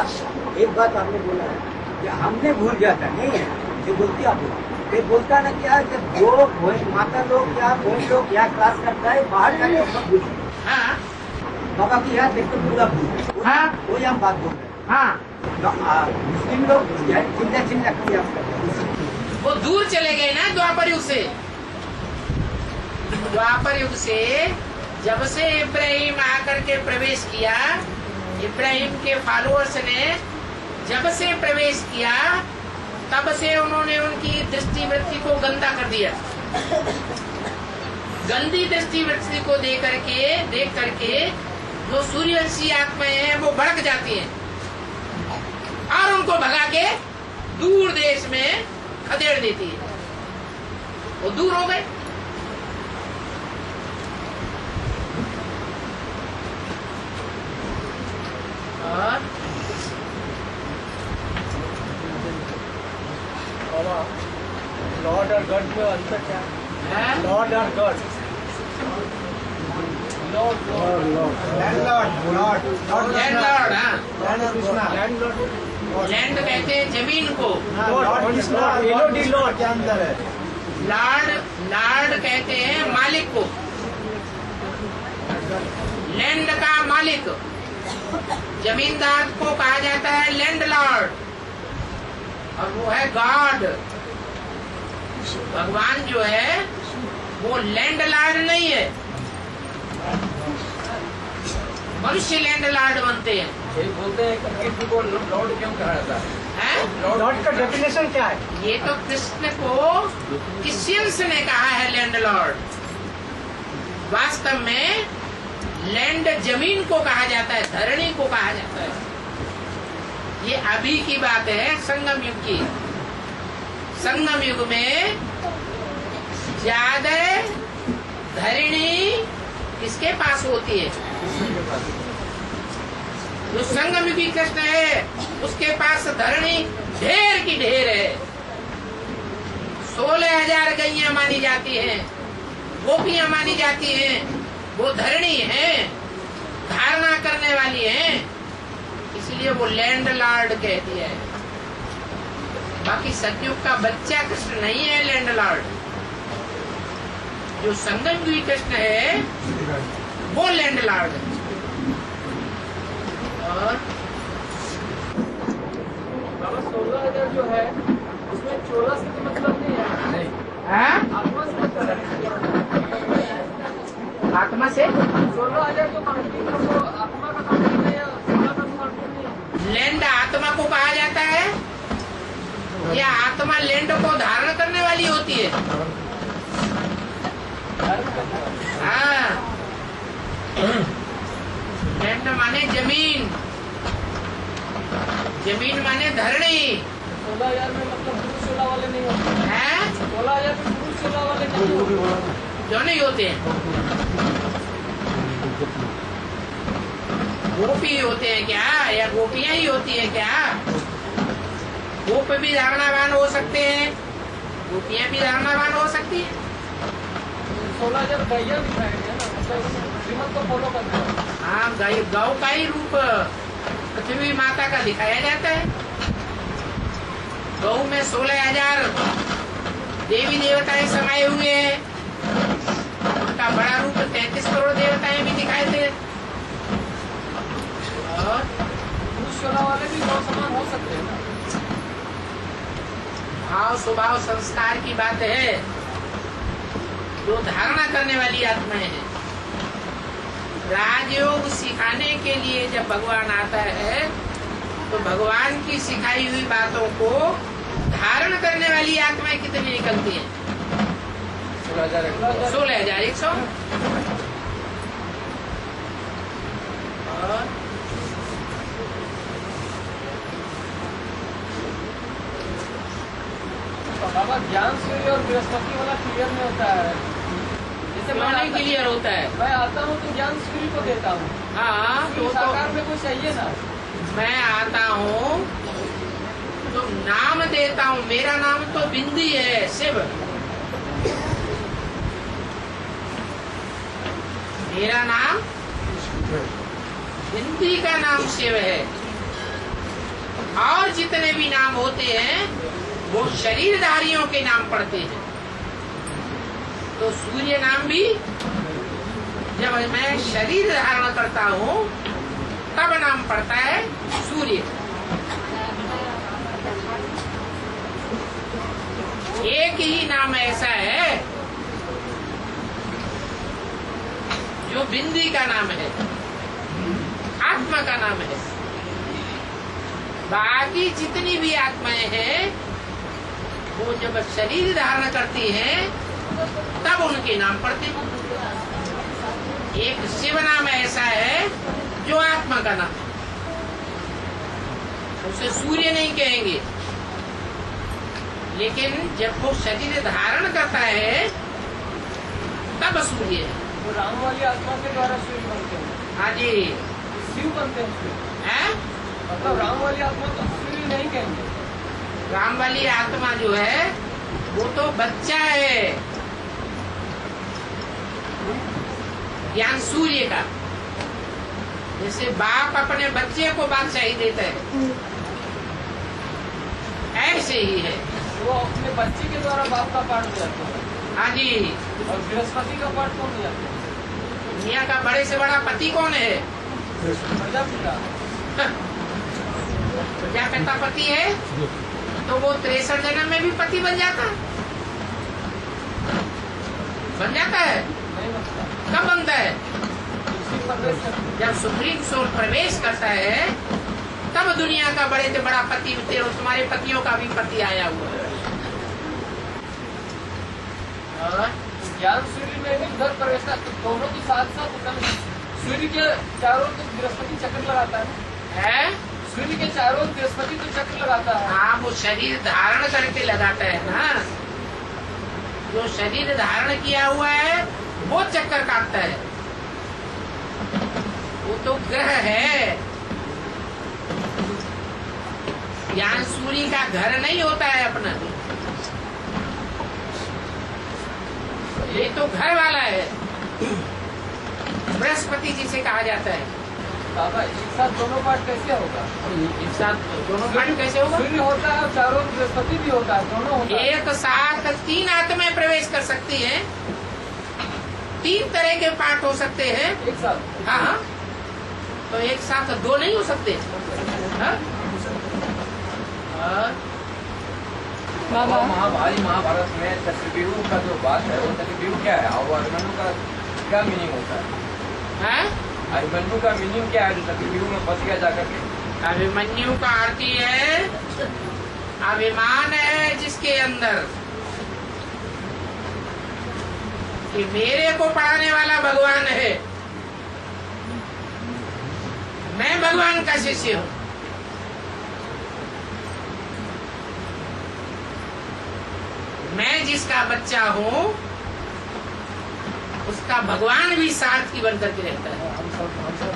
Speaker 6: एक बात आपने बोला है कि हमने भूल जाता नहीं है, जो बोलती आप ये बोलता ना क्या कि जो माता लोग क्या कोई लोग क्या क्लास करता है बाहर जाके सब भूल।
Speaker 1: हाँ,
Speaker 6: बाबा की याद देखते पूरा भूल।
Speaker 1: हाँ,
Speaker 6: वही हम बात बोल रहे हैं।
Speaker 1: हाँ,
Speaker 6: मुस्लिम लोग चिंता चिंता प्रयास करते हैं।
Speaker 1: वो दूर चले गए ना द्वापर युग से। द्वापर युग से जब से इब्राहिम आकर के प्रवेश किया, इब्राहिम के फॉलोअर्स ने जब से प्रवेश किया, तब से उन्होंने उनकी दृष्टि वृत्ति को गंदा कर दिया। गंदी दृष्टि वृत्ति को देख करके जो सूर्यवंशी आत्माएं हैं वो भड़क जाती हैं और उनको भगा के दूर देश में खदेड़ देती है। वो दूर हो गए। और
Speaker 5: लॉर्ड और गॉड में अंतर क्या है? लॉर्ड और गॉड,
Speaker 1: लैंड कहते हैं जमीन को।
Speaker 5: क्या अंतर है?
Speaker 1: लॉर्ड कहते हैं मालिक को। लैंड का मालिक, जमींदार को कहा जाता है लैंड लॉर्ड, और वो है गॉड। भगवान जो है वो लैंड लॉर्ड नहीं है, मनुष्य लैंड लॉर्ड बनते हैं।
Speaker 2: बोलते हैं कि कृष्ण को लॉर्ड क्यों कहा जाता है?
Speaker 5: लॉर्ड का डेफिनेशन क्या है?
Speaker 1: ये तो कृष्ण को क्रिश्चियंस ने कहा है लैंड लॉर्ड। वास्तव में लैंड जमीन को कहा जाता है, धरणी को कहा जाता है। ये अभी की बात है, संगम युग की। संगम युग में ज्यादा धरणी किसके पास होती है? जो संगम युगी कृष्ण है उसके पास धरणी ढेर की ढेर है। 16,000 गैया मानी जाती हैं, गोपियां मानी जाती हैं। वो धरणी है, धारणा करने वाली है, इसलिए वो लैंड लॉर्ड कहती है। बाकी सतयुग का बच्चा कृष्ण नहीं है लैंड लॉर्ड। जो संगम युगी कृष्ण है वो लैंडलॉर्ड। और
Speaker 2: बाबा 16,000 जो है उसमें 14 से तो मतलब नहीं है, आत्मा से मतलब है।
Speaker 1: आत्मा से
Speaker 2: 16,000 जो काउंटिंग है वो आत्मा का काउंटिंग है या 16 का काउंटिंग नहीं है?
Speaker 1: लैंड आत्मा को कहा जाता है या आत्मा लैंड को धारण करने वाली होती है? हाँ, लैंड माने जमीन, जमीन माने धरणी
Speaker 2: 16,000 में मतलब पुरुष 16 वाले नहीं होते
Speaker 1: है,
Speaker 2: 16,000 में पुरुष 16 वाले नहीं होते।
Speaker 1: जो नहीं होते हैं। गोपी होते हैं क्या या गोपियां ही होती है क्या? गोप भी धारणावान हो सकते हैं, गोपियां भी धारणावान हो सकती है।
Speaker 2: 16,000 गैया दिखाए गए ना, मतलब श्रीमत को फॉलो करते हैं।
Speaker 1: हाँ, गौ का ही रूप पृथ्वी माता का दिखाया जाता है। गौ में 16,000 देवी देवताएं समाये हुए हैं। उनका बड़ा रूप 33 करोड़ देवताएं भी दिखाए थे। और
Speaker 2: पुरुष 16 वाले भी गौ समान हो सकते हैं ना?
Speaker 1: भाव स्वभाव संस्कार की बात है, जो धारणा करने वाली आत्माएं हैं। राजयोग सिखाने के लिए जब भगवान आता है तो भगवान की सिखाई हुई बातों को धारण करने वाली आत्माएं कितनी निकलती हैं? 16,100। और
Speaker 2: बाबा ज्ञान सूर्य और बृहस्पति वाला क्लियर नहीं होता है। जैसे
Speaker 1: नहीं क्लियर होता है।
Speaker 2: मैं आता हूँ तो ज्ञान सूर्य को देता हूँ।
Speaker 1: हाँ, तो
Speaker 2: साकार में कोई चाहिए ना।
Speaker 1: मैं आता हूँ तो नाम देता हूँ। मेरा नाम तो बिंदी है, शिव। मेरा नाम बिंदी का नाम शिव है। और जितने भी नाम होते हैं वो शरीरधारियों के नाम पड़ते हैं। तो सूर्य नाम भी जब मैं शरीर धारण करता हूँ तब नाम पड़ता है सूर्य। एक ही नाम ऐसा है जो बिंदी का नाम है, आत्मा का नाम है। बाकी जितनी भी आत्माएं हैं वो जब शरीर धारण करती हैं तब उनके नाम पड़ते हैं। एक शिव नाम ऐसा है जो आत्मा का नाम है, उसे सूर्य नहीं कहेंगे। लेकिन जब वो शरीर धारण करता है तब सूर्य है।
Speaker 2: वो राम वाली आत्मा के द्वारा सूर्य बनते हैं।
Speaker 1: हाँ जी,
Speaker 2: शिव बनते हैं।
Speaker 1: है?
Speaker 2: मतलब राम वाली आत्मा तो सूर्य नहीं कहेंगे।
Speaker 1: राम वाली आत्मा जो है वो तो बच्चा है ज्ञान सूर्य का। जैसे बाप अपने बच्चे को बादशाही देता है, ऐसे ही है।
Speaker 2: वो अपने बच्चे के द्वारा बाप का पाठ दिया।
Speaker 1: हाँ जी।
Speaker 2: और बृहस्पति का पाठ कौन दिया?
Speaker 1: दुनिया का बड़े से बड़ा पति कौन है?
Speaker 2: प्रजापिता।
Speaker 1: प्रजापिता पति है तो वो 63 जन्म में भी पति बन जाता है। बन जाता है?
Speaker 2: नहीं बनता।
Speaker 1: कब बनता है? जब सुप्रीम सोल प्रवेश करता है तब दुनिया का बड़े से बड़ा पति, तुम्हारे पतियों का भी पति आया हुआ है।
Speaker 2: ज्ञान सूर्य में भी उधर प्रवेश था, तो दोनों के साथ साथ सूर्य के चारों तो बृहस्पति चक्कर लगाता है। सूर्य के चारों बृहस्पति तो चक्र लगाता है।
Speaker 1: हाँ, वो शरीर धारण करके लगाता है ना। जो शरीर धारण किया हुआ है वो चक्कर काटता है। वो तो ग्रह है। ज्ञान सूर्य का घर नहीं होता है अपना, ये तो घर वाला है, बृहस्पति जिसे कहा जाता है।
Speaker 2: बाबा एक साथ दोनों पाठ कैसे होगा?
Speaker 1: एक साथ दोनों पाठ कैसे होगा?
Speaker 2: सूर्य होता है और चारों बृहस्पति भी होता है, दोनों होता है।
Speaker 1: एक साथ 3 आत्माएं प्रवेश कर सकती हैं। 3 तरह के पाठ हो सकते हैं।
Speaker 2: एक साथ।
Speaker 1: हाँ हाँ, तो एक साथ 2 नहीं हो सकते। हाँ?
Speaker 2: बाबा महाभारत में चक्रव्यूह का जो बात है वो चक्रव्यूह क्या है और अभिमन्यु का क्या मीनिंग होता है? अभिमन्यु का मीनिंग क्या है जो चक्रव्यूह में फंस गया जाकर के?
Speaker 1: अभिमन्यु का अर्थ है अभिमान है जिसके अंदर कि मेरे को पढ़ाने वाला भगवान है, मैं भगवान का शिष्य हूँ। मैं जिसका बच्चा हूँ उसका भगवान भी सारथी बनकर के रहता है।
Speaker 5: हम सब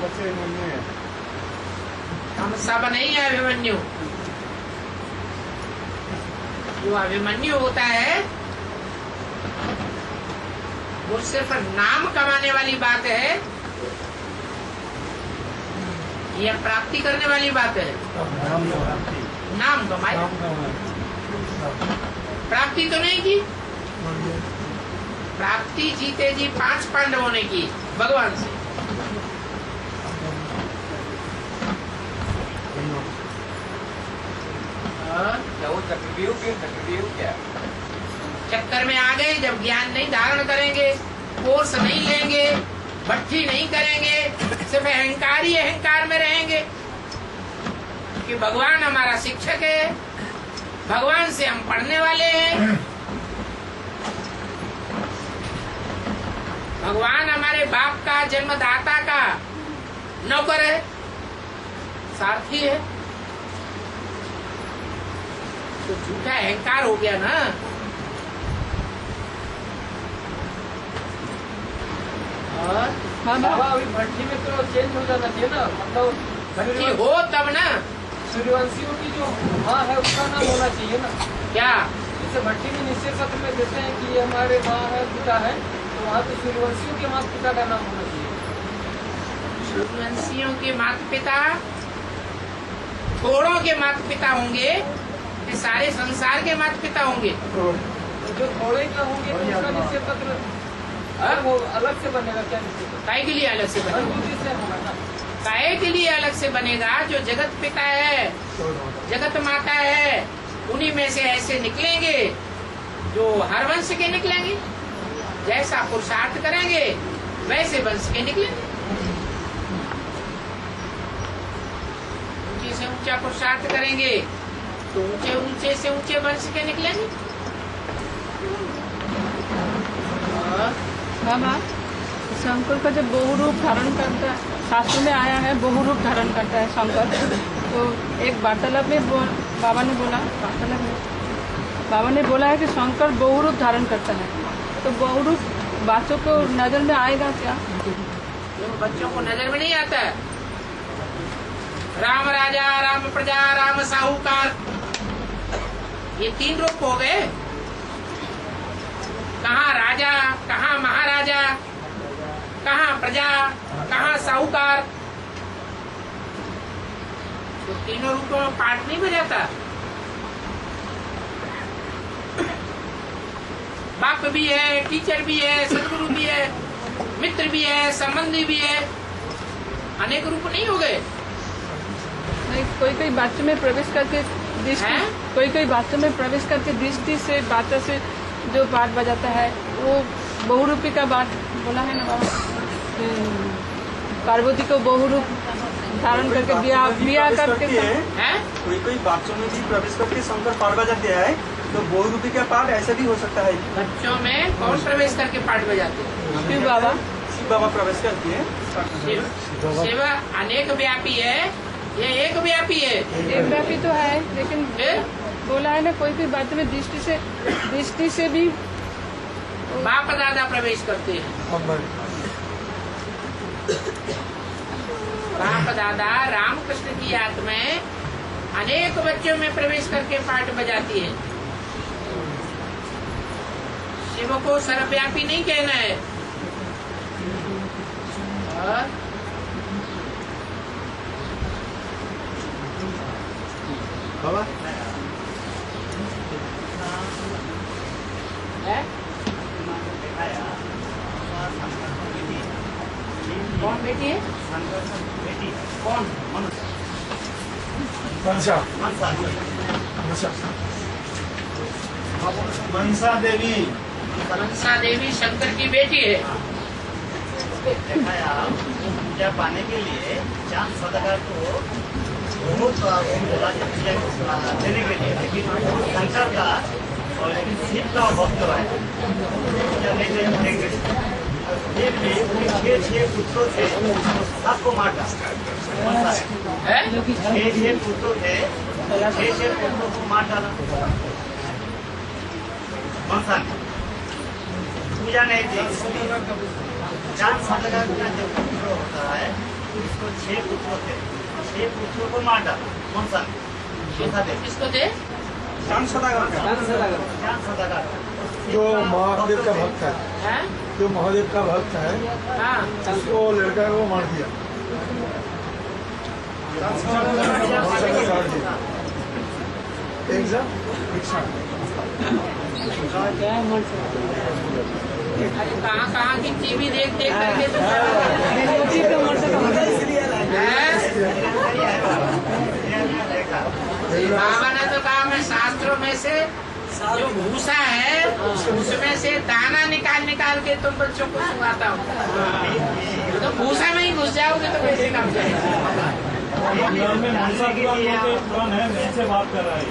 Speaker 5: बच्चे अभिमन्यु हैं।
Speaker 1: हम सब नहीं है अभिमन्यु। जो अभिमन्यु होता है वो सिर्फ नाम कमाने वाली बात है, यह प्राप्ति करने वाली बात है। नाम कमाए, प्राप्ति तो नहीं की। प्राप्ति जीते जी 5 पांडवों ने की भगवान से।
Speaker 2: क्या वो चक्रव्यूह क्या है?
Speaker 1: चक्कर में आ गए जब ज्ञान नहीं धारण करेंगे, कोर्स नहीं लेंगे, भट्टी नहीं करेंगे, सिर्फ अहंकार ही अहंकार में रहेंगे कि भगवान हमारा शिक्षक है, भगवान से हम पढ़ने वाले हैं, भगवान हमारे बाप का जन्मदाता का नौकर है, सारथी है। तो झूठा अहंकार हो गया ना।
Speaker 2: बाबा अभी भट्टी में तो चेंज हो जाना चाहिए ना, मतलब
Speaker 1: भट्टी हो तब ना।
Speaker 2: सूर्यवंशियों की जो माँ है उसका नाम होना चाहिए ना।
Speaker 1: क्या
Speaker 2: जैसे भट्टी में निश्चय सत्र में देते हैं कि ये हमारे माँ है पिता है, तो वहाँ तो सूर्यवंशियों के माता पिता का नाम होना चाहिए।
Speaker 1: सूर्यवंशियों के माता पिता थोड़ों के माता पिता होंगे, ये सारे संसार के माता पिता होंगे।
Speaker 2: जो थोड़े का होंगे तो उसका निश्चय पत्र वो अलग से बनेगा क्या?
Speaker 1: काय के लिए अलग से बनेगा? काय के लिए अलग से बनेगा? जो जगत पिता है, जगत माता है, उन्हीं में से ऐसे निकलेंगे जो हर वंश के निकलेंगे। जैसा पुरुषार्थ करेंगे वैसे वंश के निकलेंगे। ऊंचे से ऊंचा पुरुषार्थ करेंगे तो ऊंचे ऊंचे से ऊंचे वंश के निकलेंगे।
Speaker 8: बाबा शंकर का जब बहुरूप धारण करता है, शास्त्र में आया है बहुरूप धारण करता है शंकर। तो एक वार्तालाप में बाबा ने बोला है कि शंकर बहुरूप धारण करता है। तो बहुरूप बच्चों को नजर में आएगा क्या?
Speaker 1: बच्चों को नजर में नहीं आता। राम राजा, राम प्रजा, राम साहूकार, ये 3 रूप हो गए। कहाँ राजा, कहाँ महाराजा, कहाँ प्रजा, कहाँ साहूकार। तो तीनों रूपों में पाठ नहीं बजाता। बाप भी है, टीचर भी है, सदगुरु भी है, मित्र भी है, संबंधी भी है। अनेक रूप नहीं हो गए।
Speaker 8: कोई बच्चों में प्रवेश करके दृष्टि, कोई बच्चों में प्रवेश करके दृष्टि से बातों से जो बात बजाता है वो बहुरूपी का बात बोला है ना बाबा। पार्वती को बहुरूप धारण करके बिया करके
Speaker 10: कोई बच्चों में भी प्रवेश करके शंकर पाठ बजाते हैं, तो बहुरूपी का पाठ ऐसा भी हो सकता है।
Speaker 1: बच्चों में कौन प्रवेश करके पाठ बजाते हैं?
Speaker 8: शिव बाबा।
Speaker 10: शिव बाबा प्रवेश करते हैं।
Speaker 1: शिव अनेक व्यापी है, ये एक व्यापी है।
Speaker 8: एक व्यापी तो है, लेकिन बोला है ना कोई बात में दृष्टि से भी
Speaker 1: बाप दादा प्रवेश करते हैं। बाप दादा रामकृष्ण की आत्माएं अनेक बच्चों में प्रवेश करके पाठ बजाती है। शिव को सर्वव्यापी नहीं कहना है।
Speaker 5: बाबा
Speaker 1: है? बेटी है?
Speaker 3: बेटी
Speaker 1: कौन?
Speaker 5: मनसा देवी।
Speaker 1: मनसा देवी शंकर की बेटी है।
Speaker 3: दिखाया पूजा पाने के लिए चांद सदागर को बहुत बोला देने के लिए, लेकिन शंकर का और लेकिन शिव का भक्त है पूजा नहीं देंगे। एक ने 6 पुत्रों थे, सबको मार डाला। 6 पुत्रों थे, 6 पुत्रों को मार डाला। मनसा ने पूजा नहीं थी। चांद सदागर का जो पुत्र होता है उसको 6 पुत्र थे, 6 पुत्रों को मार डाला। मनसा ने
Speaker 1: किसको थे?
Speaker 10: चांद सदागर
Speaker 5: जो महादेव का भक्त है,
Speaker 1: हैं?
Speaker 5: जो महादेव का भक्त है,
Speaker 1: हाँ।
Speaker 5: उसको लड़का को मार दिया।
Speaker 1: कहाँ की टीवी देख करके तो बाबा ने तो कहा मैं शास्त्रों में से जो भूसा है उसमें से दाना निकाल के तुम बच्चों को सुनाता हूँ। तो भूसा में ही घुस जाओगे तो कैसे काम जाएगा?
Speaker 5: बंगाल में मनसा पुराण बोल के एक पुराण है, मैं से बात कर रहा है।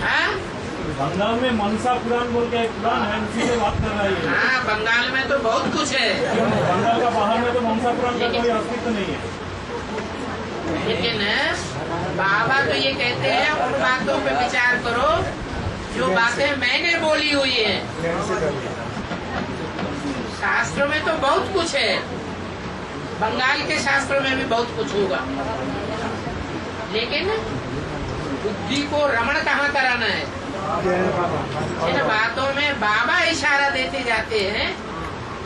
Speaker 5: बंगाल में मनसा पुराण बोल के एक पुराण है, उसी से बात कर रहा है।
Speaker 1: हाँ, बंगाल में तो बहुत कुछ है।
Speaker 5: बंगाल का बाहर में तो मनसा पुराण का कोई अस्तित्व नहीं है।
Speaker 1: लेकिन बाबा तो ये कहते हैं उन बातों पे विचार करो जो बातें मैंने बोली हुई है। शास्त्रों में तो बहुत कुछ है, बंगाल के शास्त्रों में भी बहुत कुछ होगा, लेकिन बुद्धि को रमण कहाँ कराना है? इन बातों में बाबा इशारा देते जाते हैं,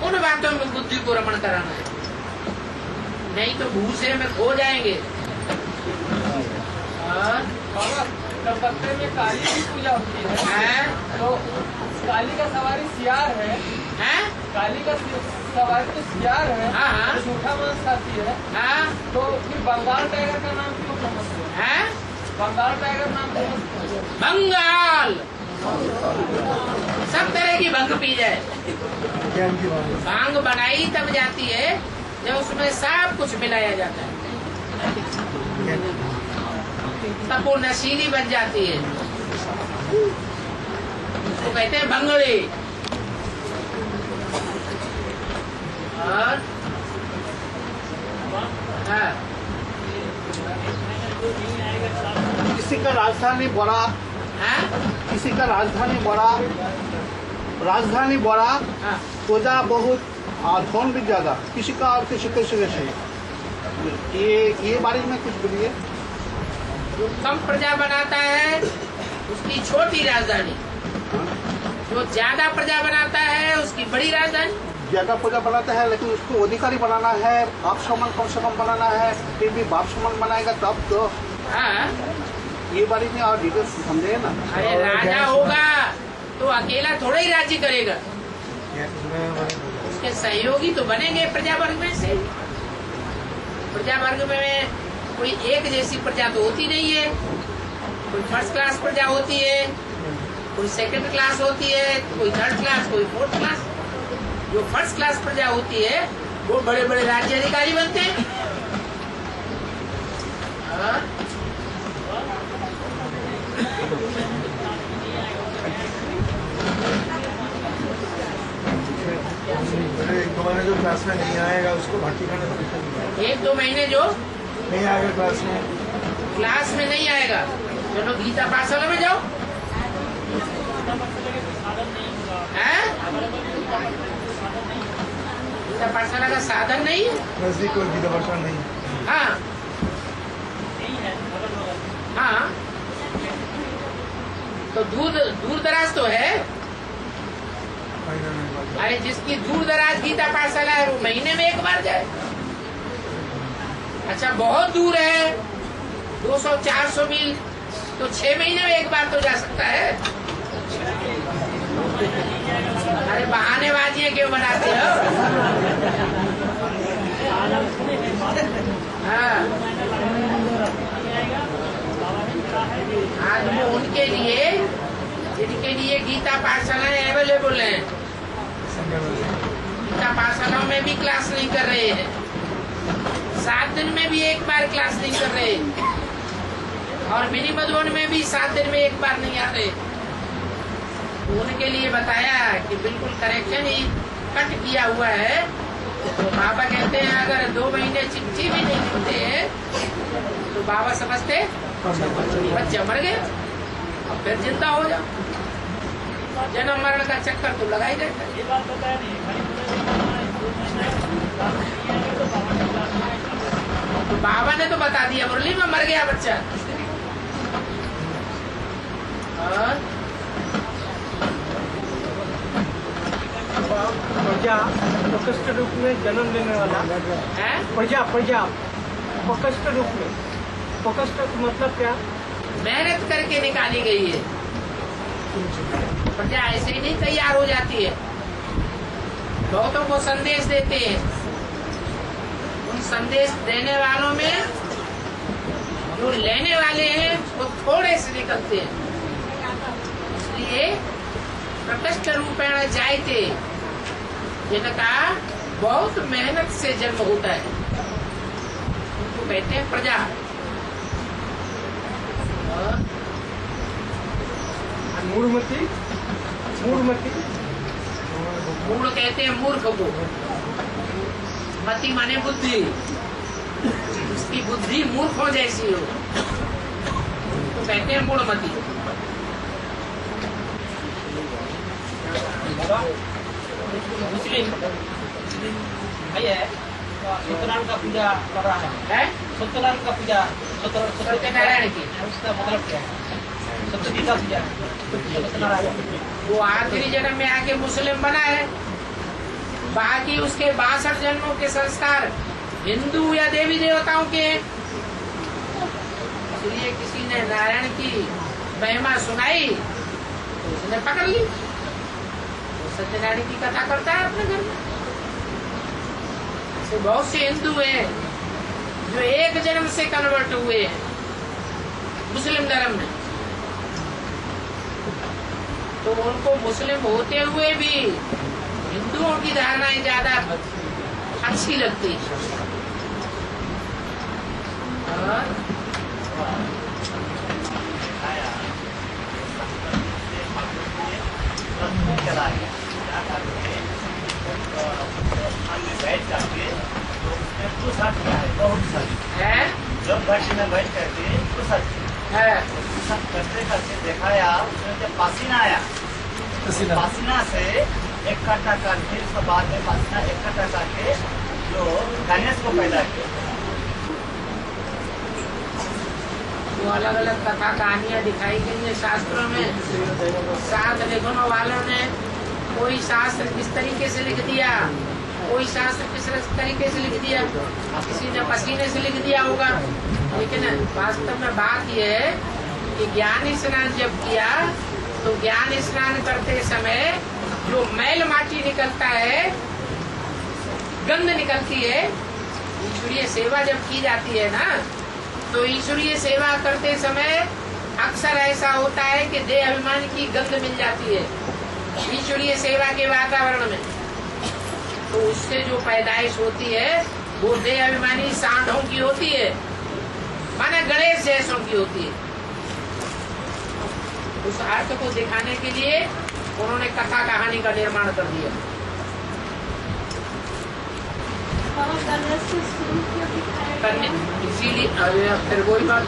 Speaker 1: उन बातों में बुद्धि को रमण कराना है, नहीं तो भूसे में खो जाएंगे। और
Speaker 2: कलकत्ते में काली की पूजा होती है, तो काली का सवारी सियार है, काली का सवारी तो सियार है, झूठा मांस खाती है, तो फिर बंगाल टाइगर का नाम क्यों फेमस है? बंगाल टाइगर नाम फेमस है?
Speaker 1: बंगाल सब तरह की भंग पी जाए, भांग बनाई तब जाती है जब उसमें सब कुछ मिलाया जाता है, तब वो नशीली बन जाती है। उसको कहते हैं भंगड़े। और
Speaker 11: किसी का राजधानी बड़ा, किसी का राजधानी बड़ा पूजा बहुत धन भी ज्यादा, किसी का और किसी कैसे ये बारे में कुछ बोलिए।
Speaker 1: जो कम प्रजा बनाता है उसकी छोटी राजधानी, जो ज्यादा प्रजा बनाता है उसकी बड़ी राजधानी।
Speaker 11: ज्यादा प्रजा बनाता है लेकिन उसको अधिकारी बनाना है, बाप समान कम से कम बनाना है, फिर भी बाप समान बनाएगा तब तो। ये बारे में और डिटेल्स समझे ना।
Speaker 1: अरे राजा होगा तो अकेला थोड़ा ही राज्य करेगा, उसके सहयोगी तो बनेंगे प्रजा वर्ग में से। प्रजा वर्ग में कोई एक जैसी प्रजा तो होती नहीं है, कोई फर्स्ट क्लास प्रजा होती है, कोई सेकंड क्लास होती है, कोई थर्ड क्लास, कोई फोर्थ क्लास। जो फर्स्ट क्लास प्रजा होती है वो बड़े बड़े राज्य अधिकारी बनते हैं।
Speaker 5: एक 2 महीने जो क्लास में नहीं आएगा उसको भर्ती करने तो
Speaker 1: 1-2 महीने जो
Speaker 5: नहीं आएगा क्लास में
Speaker 1: नहीं आएगा, चलो गीता पाठशाला में जाओ। गीता पाठशाला का साधन नहीं है,
Speaker 5: नजदीक कोई गीता पाठशाला नहीं।
Speaker 1: हाँ, तो दूर दराज तो है। अरे जिसकी दूर दराज गीता पाठशाला है वो महीने में एक बार जाए। अच्छा बहुत दूर है 200-400 मील, तो 6 महीने में एक बार तो जा सकता है। अरे बहानेबाजियां क्यों बनाते हो? हाँ, आज वो उनके लिए जिनके लिए गीता पाठशालाएं अवेलेबल हैं, गीता पाठशालाओं में भी क्लास नहीं कर रहे हैं, 7 दिन में भी एक बार क्लास नहीं कर रहे, और मिनी मधुबन में भी 7 दिन में एक बार नहीं आते। उनके लिए बताया कि बिल्कुल करेक्शन ही कट किया हुआ है। तो बाबा कहते हैं अगर 2 महीने चिट्ठी भी नहीं लिखते हैं तो बाबा समझते बच्चा मर गया और फिर जिंदा हो जाओ। जन्म मरण का चक्कर तो लगा ही रहता है। तो बाबा ने तो बता दिया मुरली में मर गया बच्चा।
Speaker 12: प्रजा प्रकृष्ट रूप में जन्म लेने वाला है। प्रजा प्रकृष्ट रूप में, प्रकृष्ट मतलब क्या?
Speaker 1: मेहनत करके निकाली गई है। प्रजा ऐसे ही नहीं तैयार हो जाती है, बहुतों को संदेश देते हैं। उन संदेश देने वालों में जो लेने वाले हैं वो थोड़े से निकलते हैं। इसलिए प्रकृष्ट रूपेण जायते, जिनका बहुत मेहनत से जन्म होता है उनको कहते हैं प्रजा।
Speaker 12: मूढ़मती,
Speaker 1: मूढ़ कहते हैं मूर्ख को, मति माने बुद्धि, उसकी बुद्धि मूर्खों जैसी हो तो कहते हैं मूढ़मती।
Speaker 9: मुस्लिम भाई है, सत्यनारायण का पूजा कर रहा है। सत्यनारायण का पूजा,
Speaker 1: सत्यनारायण की
Speaker 9: उसका मतलब क्या है? सत्यजी का पूजा सत्यनारायण।
Speaker 1: वो आखिरी जन्म में आके मुस्लिम बना है, बाकी उसके 62 जन्मों के संस्कार हिंदू या देवी देवताओं के हैं। इसलिए किसी ने नारायण की महिमा सुनाई तो उसने पकड़ ली, सत्यनारायण की कथा करता है अपने घर में। ऐसे बहुत से हिंदू हैं जो एक जन्म से कन्वर्ट हुए हैं मुस्लिम धर्म में, तो उनको मुस्लिम होते हुए भी हिंदुओं की धारणाएं ज्यादा अच्छी लगती है।
Speaker 3: चला गया बैठ करके तो उसने कुछ हट किया है, बहुत सच है। जब घाटी में बैठ करके कुछ हट करते करते दिखाया, उसमें जब पसीना आया, पसीना से इकट्ठा करके उसके बाद में पसीना इकट्ठा करके जो गणेश को पैदा किया।
Speaker 1: तो अलग अलग कथा कहानियां दिखाई गई है शास्त्रों में। साथ लेखनों वालों ने कोई शास्त्र किस तरीके से लिख दिया, कोई शास्त्र किस तरीके से लिख दिया, किसी ने पसीने से लिख दिया होगा। लेकिन वास्तव में बात यह है कि ज्ञान स्नान जब किया तो ज्ञान स्नान करते समय जो मैल माटी निकलता है, गंध निकलती है, ईश्वरीय सेवा जब की जाती है ना, तो ईश्वरीय सेवा करते समय अक्सर ऐसा होता है कि देह अभिमान की गंध मिल जाती है ईश्वरीय सेवा के वातावरण में। तो उससे जो पैदाइश होती है वो देह अभिमानी सांडों की होती है, माने गणेश जैसों की होती है। उस अर्थ को दिखाने के लिए उन्होंने कथा कहानी का निर्माण कर दिया। इसीलिए फिर वही बात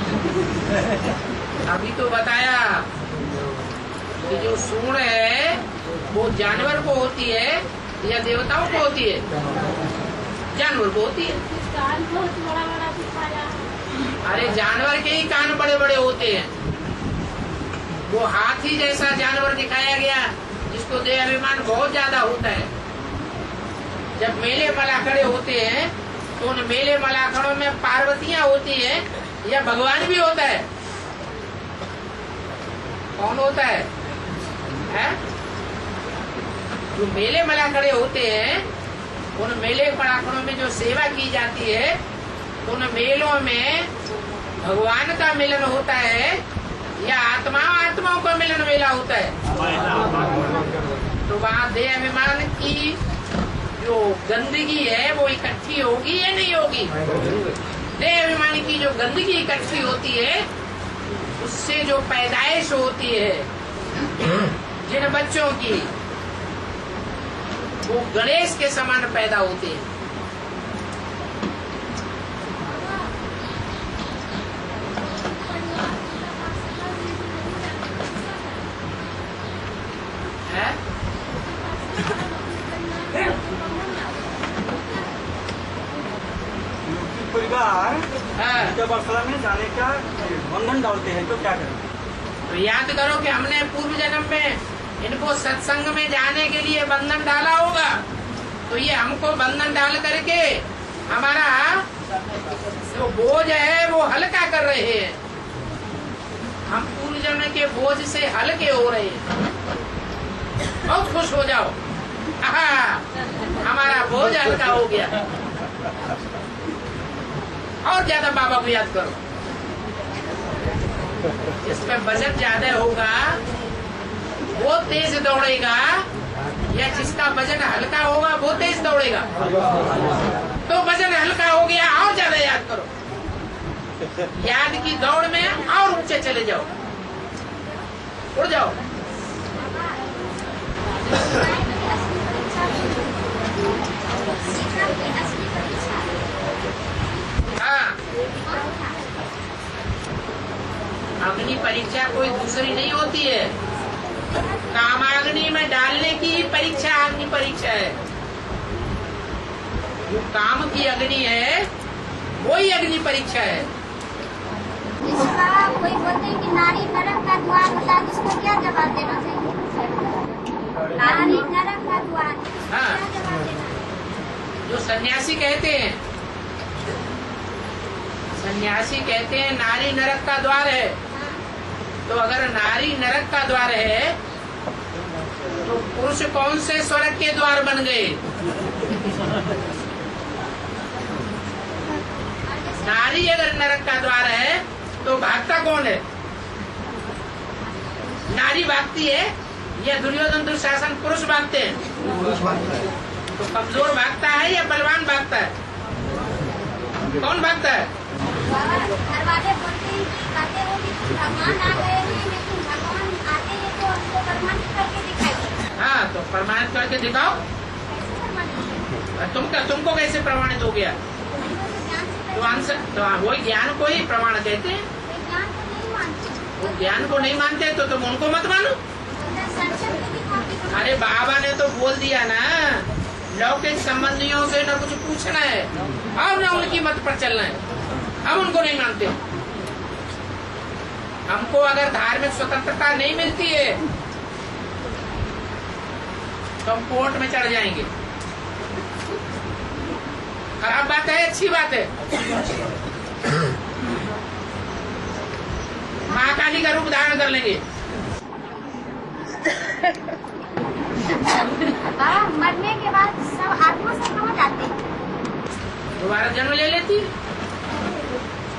Speaker 1: अभी तो बताया कि जो सूंड है वो जानवर को होती है या देवताओं को होती है? जानवर को होती है।
Speaker 7: कान बहुत बड़ा बड़ा दिखाया।
Speaker 1: अरे जानवर के ही कान बड़े बड़े होते हैं। वो हाथी जैसा जानवर दिखाया गया जिसको देह अभिमान बहुत ज्यादा होता है। जब मेले मलाखड़े होते हैं तो उन मेले मलाखड़ों में पार्वतियां होती हैं या भगवान भी होता है? कौन होता है? जो मेले मलाखड़े होते हैं उन मेले पड़ाखनों में जो सेवा की जाती है, उन मेलों में भगवान का मिलन होता है या आत्माओं का मिलन मेला होता है? तो वहाँ देह अभिमान की जो गंदगी है वो इकट्ठी होगी या नहीं होगी? देह अभिमान की जो गंदगी इकट्ठी होती है, उससे जो पैदाइश होती है जिन बच्चों की, वो गणेश के समान पैदा होते हैं।
Speaker 10: परिवार जब असला में जाने का बंधन डालते हैं तो क्या करें?
Speaker 1: तो याद करो कि हमने पूर्व जन्म में इनको सत्संग में जाने के लिए बंधन डाला होगा, तो ये हमको बंधन डाल करके हमारा जो बोझ है वो हल्का कर रहे हैं। हम पूर्व जन्म के बोझ से हल्के हो रहे हैं। बहुत खुश हो जाओ, हमारा बोझ हल्का हो गया। और ज्यादा बाबा को याद करो। जिसमें वजन ज्यादा होगा वो तेज दौड़ेगा, या जिसका वजन हल्का होगा वो तेज दौड़ेगा? तो वजन हल्का हो गया, और ज्यादा याद करो। याद की दौड़ में और ऊंचे चले जाओ, उड़ जाओ। हाँ, अग्नि परीक्षा कोई दूसरी नहीं होती है। कामाग्नि में डालने की परीक्षा अग्नि परीक्षा है। जो काम की अग्नि है वही अग्नि परीक्षा है।
Speaker 4: इसका कोई बोलते हैं कि नारी नरक का द्वार होता है, उसको क्या जवाब देना चाहिए? नारी नरक का द्वार,
Speaker 1: हाँ,
Speaker 4: क्या जवाब देना?
Speaker 1: जो सन्यासी कहते हैं, सन्यासी कहते हैं नारी नरक का द्वार है। तो अगर नारी नरक का द्वार है तो पुरुष कौन से स्वर्ग के द्वार बन गए? नारी अगर नरक का द्वार है तो भागता कौन है? नारी भागती है या दुर्योधन दुशासन पुरुष भागते हैं? तो कमजोर भागता है या बलवान भागता है? कौन भागता है?
Speaker 4: दरवाजे बोलते हैं, कहते हो कि भगवान आ गए हैं, लेकिन भगवान आते हैं तो उनको प्रमाणित करके दिखाइए।
Speaker 1: हाँ, तो प्रमाणित करके दिखाओ। तुमको कैसे प्रमाणित हो गया? तो वही ज्ञान को ही प्रमाण कहते हैं। वो ज्ञान को नहीं मानते तो तुम उनको मत मानो। अरे बाबा ने तो बोल दिया ना, लौकिक संबंधियों से न कुछ पूछना है और न उनकी मत पर चलना है। हम उनको नहीं मानते। हमको अगर धार्मिक स्वतंत्रता नहीं मिलती है तो हम कोर्ट में चढ़ जाएंगे। खराब बात है, अच्छी बात है। माँ काली का रूप धारण कर लेंगे।
Speaker 4: मरने के बाद सब आत्मा से कहाँ जाते हैं?
Speaker 1: दोबारा जन्म ले लेती,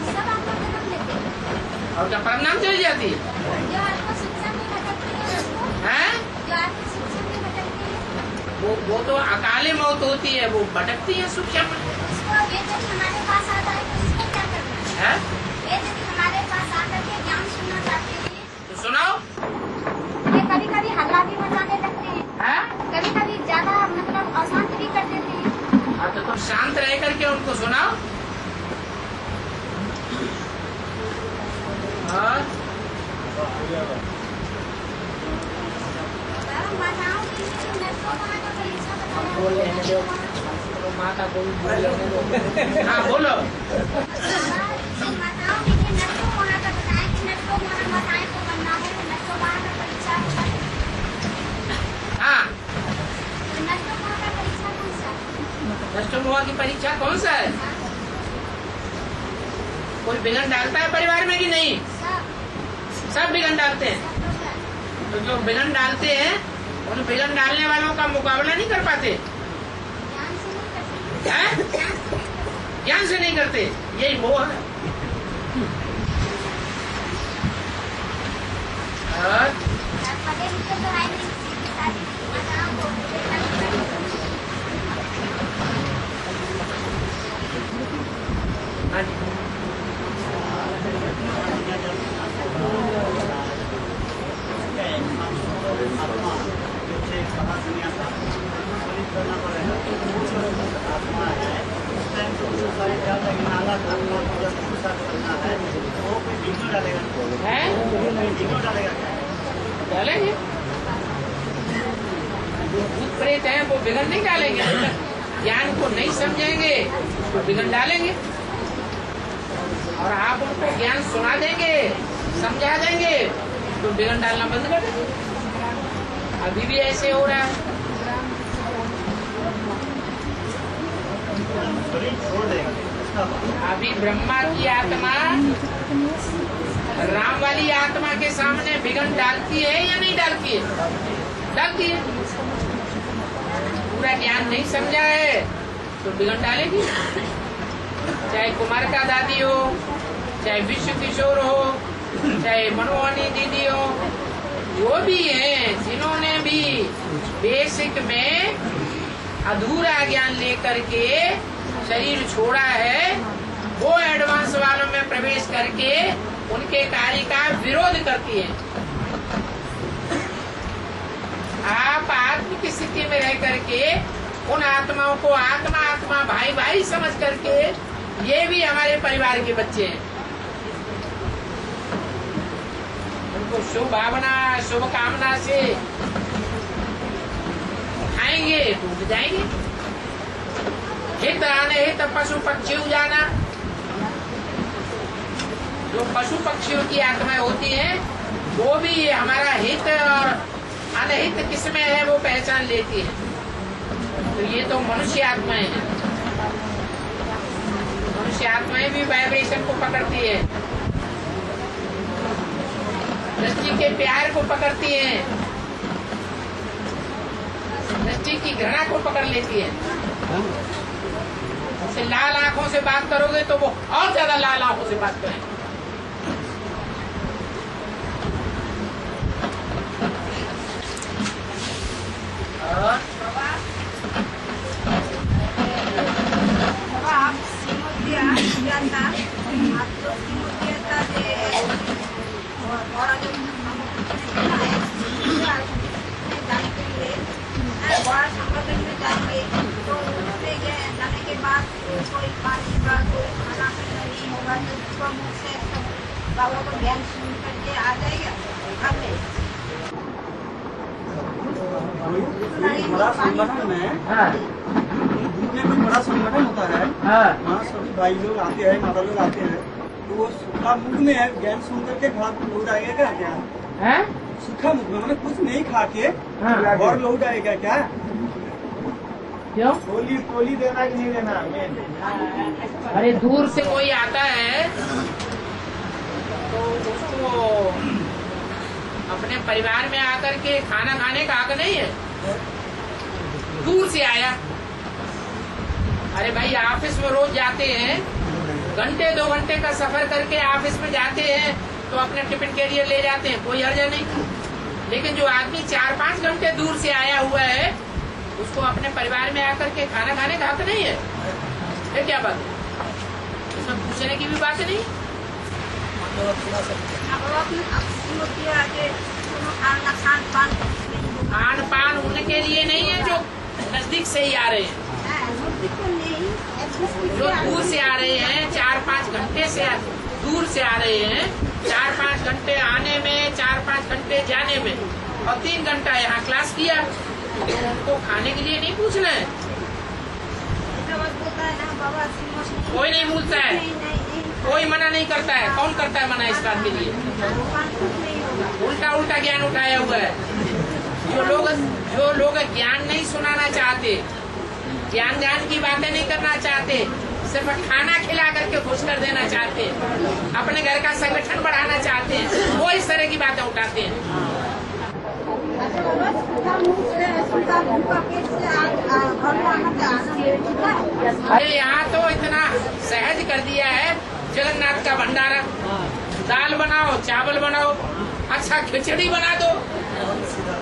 Speaker 4: सब आत्मा जन्म लेते हैं।
Speaker 1: और क्या परिणाम चली जाती है?
Speaker 4: जो आत्मा शिक्षा में भटकती है उसको,
Speaker 1: हैं?
Speaker 4: जो आत्मा शिक्षा में भटकती है
Speaker 1: वो तो अकाले मौत होती है, वो भटकती है सूक्ष्म में।
Speaker 4: उसको ये जब हमारे पास आता है तो उसको क्या करना है? ये जब हमारे पास आकर के ज्ञान सुनना चाहते हैं
Speaker 1: तो सुनाओ।
Speaker 4: ये कभी कभी हल्ला भी मचाने लगते हैं, कभी कभी ज्यादा मतलब अशांत भी कर देते हैं।
Speaker 1: हाँ, तो तुम शांत रह करके उनको सुनाओ। और
Speaker 4: माताओं के लिए नर्सों का जो परीक्षा बताया,
Speaker 1: माता को हाँ बोलो।
Speaker 4: माताओं के लिए नर्सों को वहाँ का बताएं कि नर्सों को माताएं को बनना है, नर्सों वहाँ का परीक्षा होता है।
Speaker 1: हाँ,
Speaker 4: नर्सों वहाँ का परीक्षा कौन सा है?
Speaker 1: नष्टमुआ की परीक्षा कौन सा है? कोई बिगन डालता है परिवार में कि नहीं? सब बिगन डालते हैं। तो जो बिगन डालते हैं उन बिगन डालने वालों का मुकाबला नहीं कर पाते। ज्ञान से नहीं करते, यही मोह है। और डालेंगे, जो भूत प्रेत हैं वो बिगड़ नहीं डालेंगे, ज्ञान को नहीं समझेंगे तो बिगड़ डालेंगे। और आप उनको ज्ञान सुना देंगे, समझा देंगे तो बिगड़ डालना बंद कर देंगे। अभी भी ऐसे हो रहा है। अभी ब्रह्मा की आत्मा राम वाली आत्मा के सामने विघ्न डालती है या नहीं डालती है? डालती है। पूरा ज्ञान नहीं समझा है तो विघ्न डालेगी। चाहे कुमार का दादी हो, चाहे विश्व किशोर हो, चाहे मनोहनी दीदी हो, जो भी हैं जिन्होंने भी बेसिक में अधूरा ज्ञान लेकर के शरीर छोड़ा है, वो एडवांस वालों में प्रवेश करके उनके कार्य का विरोध करती है। आप आत्म की स्थिति में रह करके उन आत्माओं को आत्मा आत्मा भाई भाई समझ करके, ये भी हमारे परिवार के बच्चे हैं, उनको शुभ भावना शुभ कामना से आएंगे टूट जाएंगे। हित आने हित पशु पक्षी जाना, जो पशु पक्षियों की आत्माएं होती हैं वो भी हमारा हित और अनहित किसमें है वो पहचान लेती है। तो ये तो मनुष्य आत्माएं हैं। मनुष्य आत्माएं भी वाइब्रेशन को पकड़ती है, दृष्टि के प्यार को पकड़ती है, दृष्टि की घृणा को पकड़ लेती है। उससे लाल आंखों से बात करोगे तो वो और ज्यादा लाल आंखों से बात करें।
Speaker 7: बाबा को ज्ञान सुन करके आ जाएगा।
Speaker 10: बड़ा संगठन में ग्रुप में कोई बड़ा संगठन होता है, वहाँ सभी भाई लोग आते हैं, माता लोग आते हैं, तो वो सूखा मुख में है ज्ञान सुन करके घर लौट आएगा क्या? क्या सूखा मुख में मतलब कुछ नहीं खा के घर लौट आएगा क्या?
Speaker 1: क्यों?
Speaker 5: टोली देना कि नहीं देना?
Speaker 1: अरे दूर से कोई आता है तो उसको अपने परिवार में आकर के खाना खाने का हक नहीं है। दूर से आया, अरे भाई ऑफिस में रोज जाते हैं, घंटे 2 घंटे का सफर करके ऑफिस में जाते हैं तो अपने टिफिन कैरियर ले जाते हैं, कोई हर्जा नहीं। लेकिन जो आदमी 4-5 घंटे दूर से आया हुआ है उसको अपने परिवार में आकर के खाना खाने का हक नहीं है। ये क्या बात है? इसमें पूछने की भी बात नहीं। खान पान उनके लिए नहीं है जो नजदीक से ही आ रहे हैं, जो दूर से आ रहे हैं, 4-5 घंटे से दूर से आ रहे हैं, 4-5 घंटे आने में, 4-5 घंटे जाने में, और 3 घंटा यहाँ क्लास किया, तो उनको खाने के लिए नहीं पूछना है। कोई नहीं पूछता है, कोई मना नहीं करता है। कौन करता है मना इस बात के लिए? उल्टा उल्टा ज्ञान उठाया हुआ है। जो लोग ज्ञान नहीं सुनाना चाहते, ज्ञान की बातें नहीं करना चाहते, सिर्फ खाना खिला करके खुश कर देना चाहते हैं, अपने घर का संगठन बढ़ाना चाहते हैं, वो इस तरह की बातें उठाते हैं। अरे यहाँ तो इतना सहज कर दिया है, जगन्नाथ का भंडारा। दाल बनाओ, चावल बनाओ, अच्छा खिचड़ी बना दो,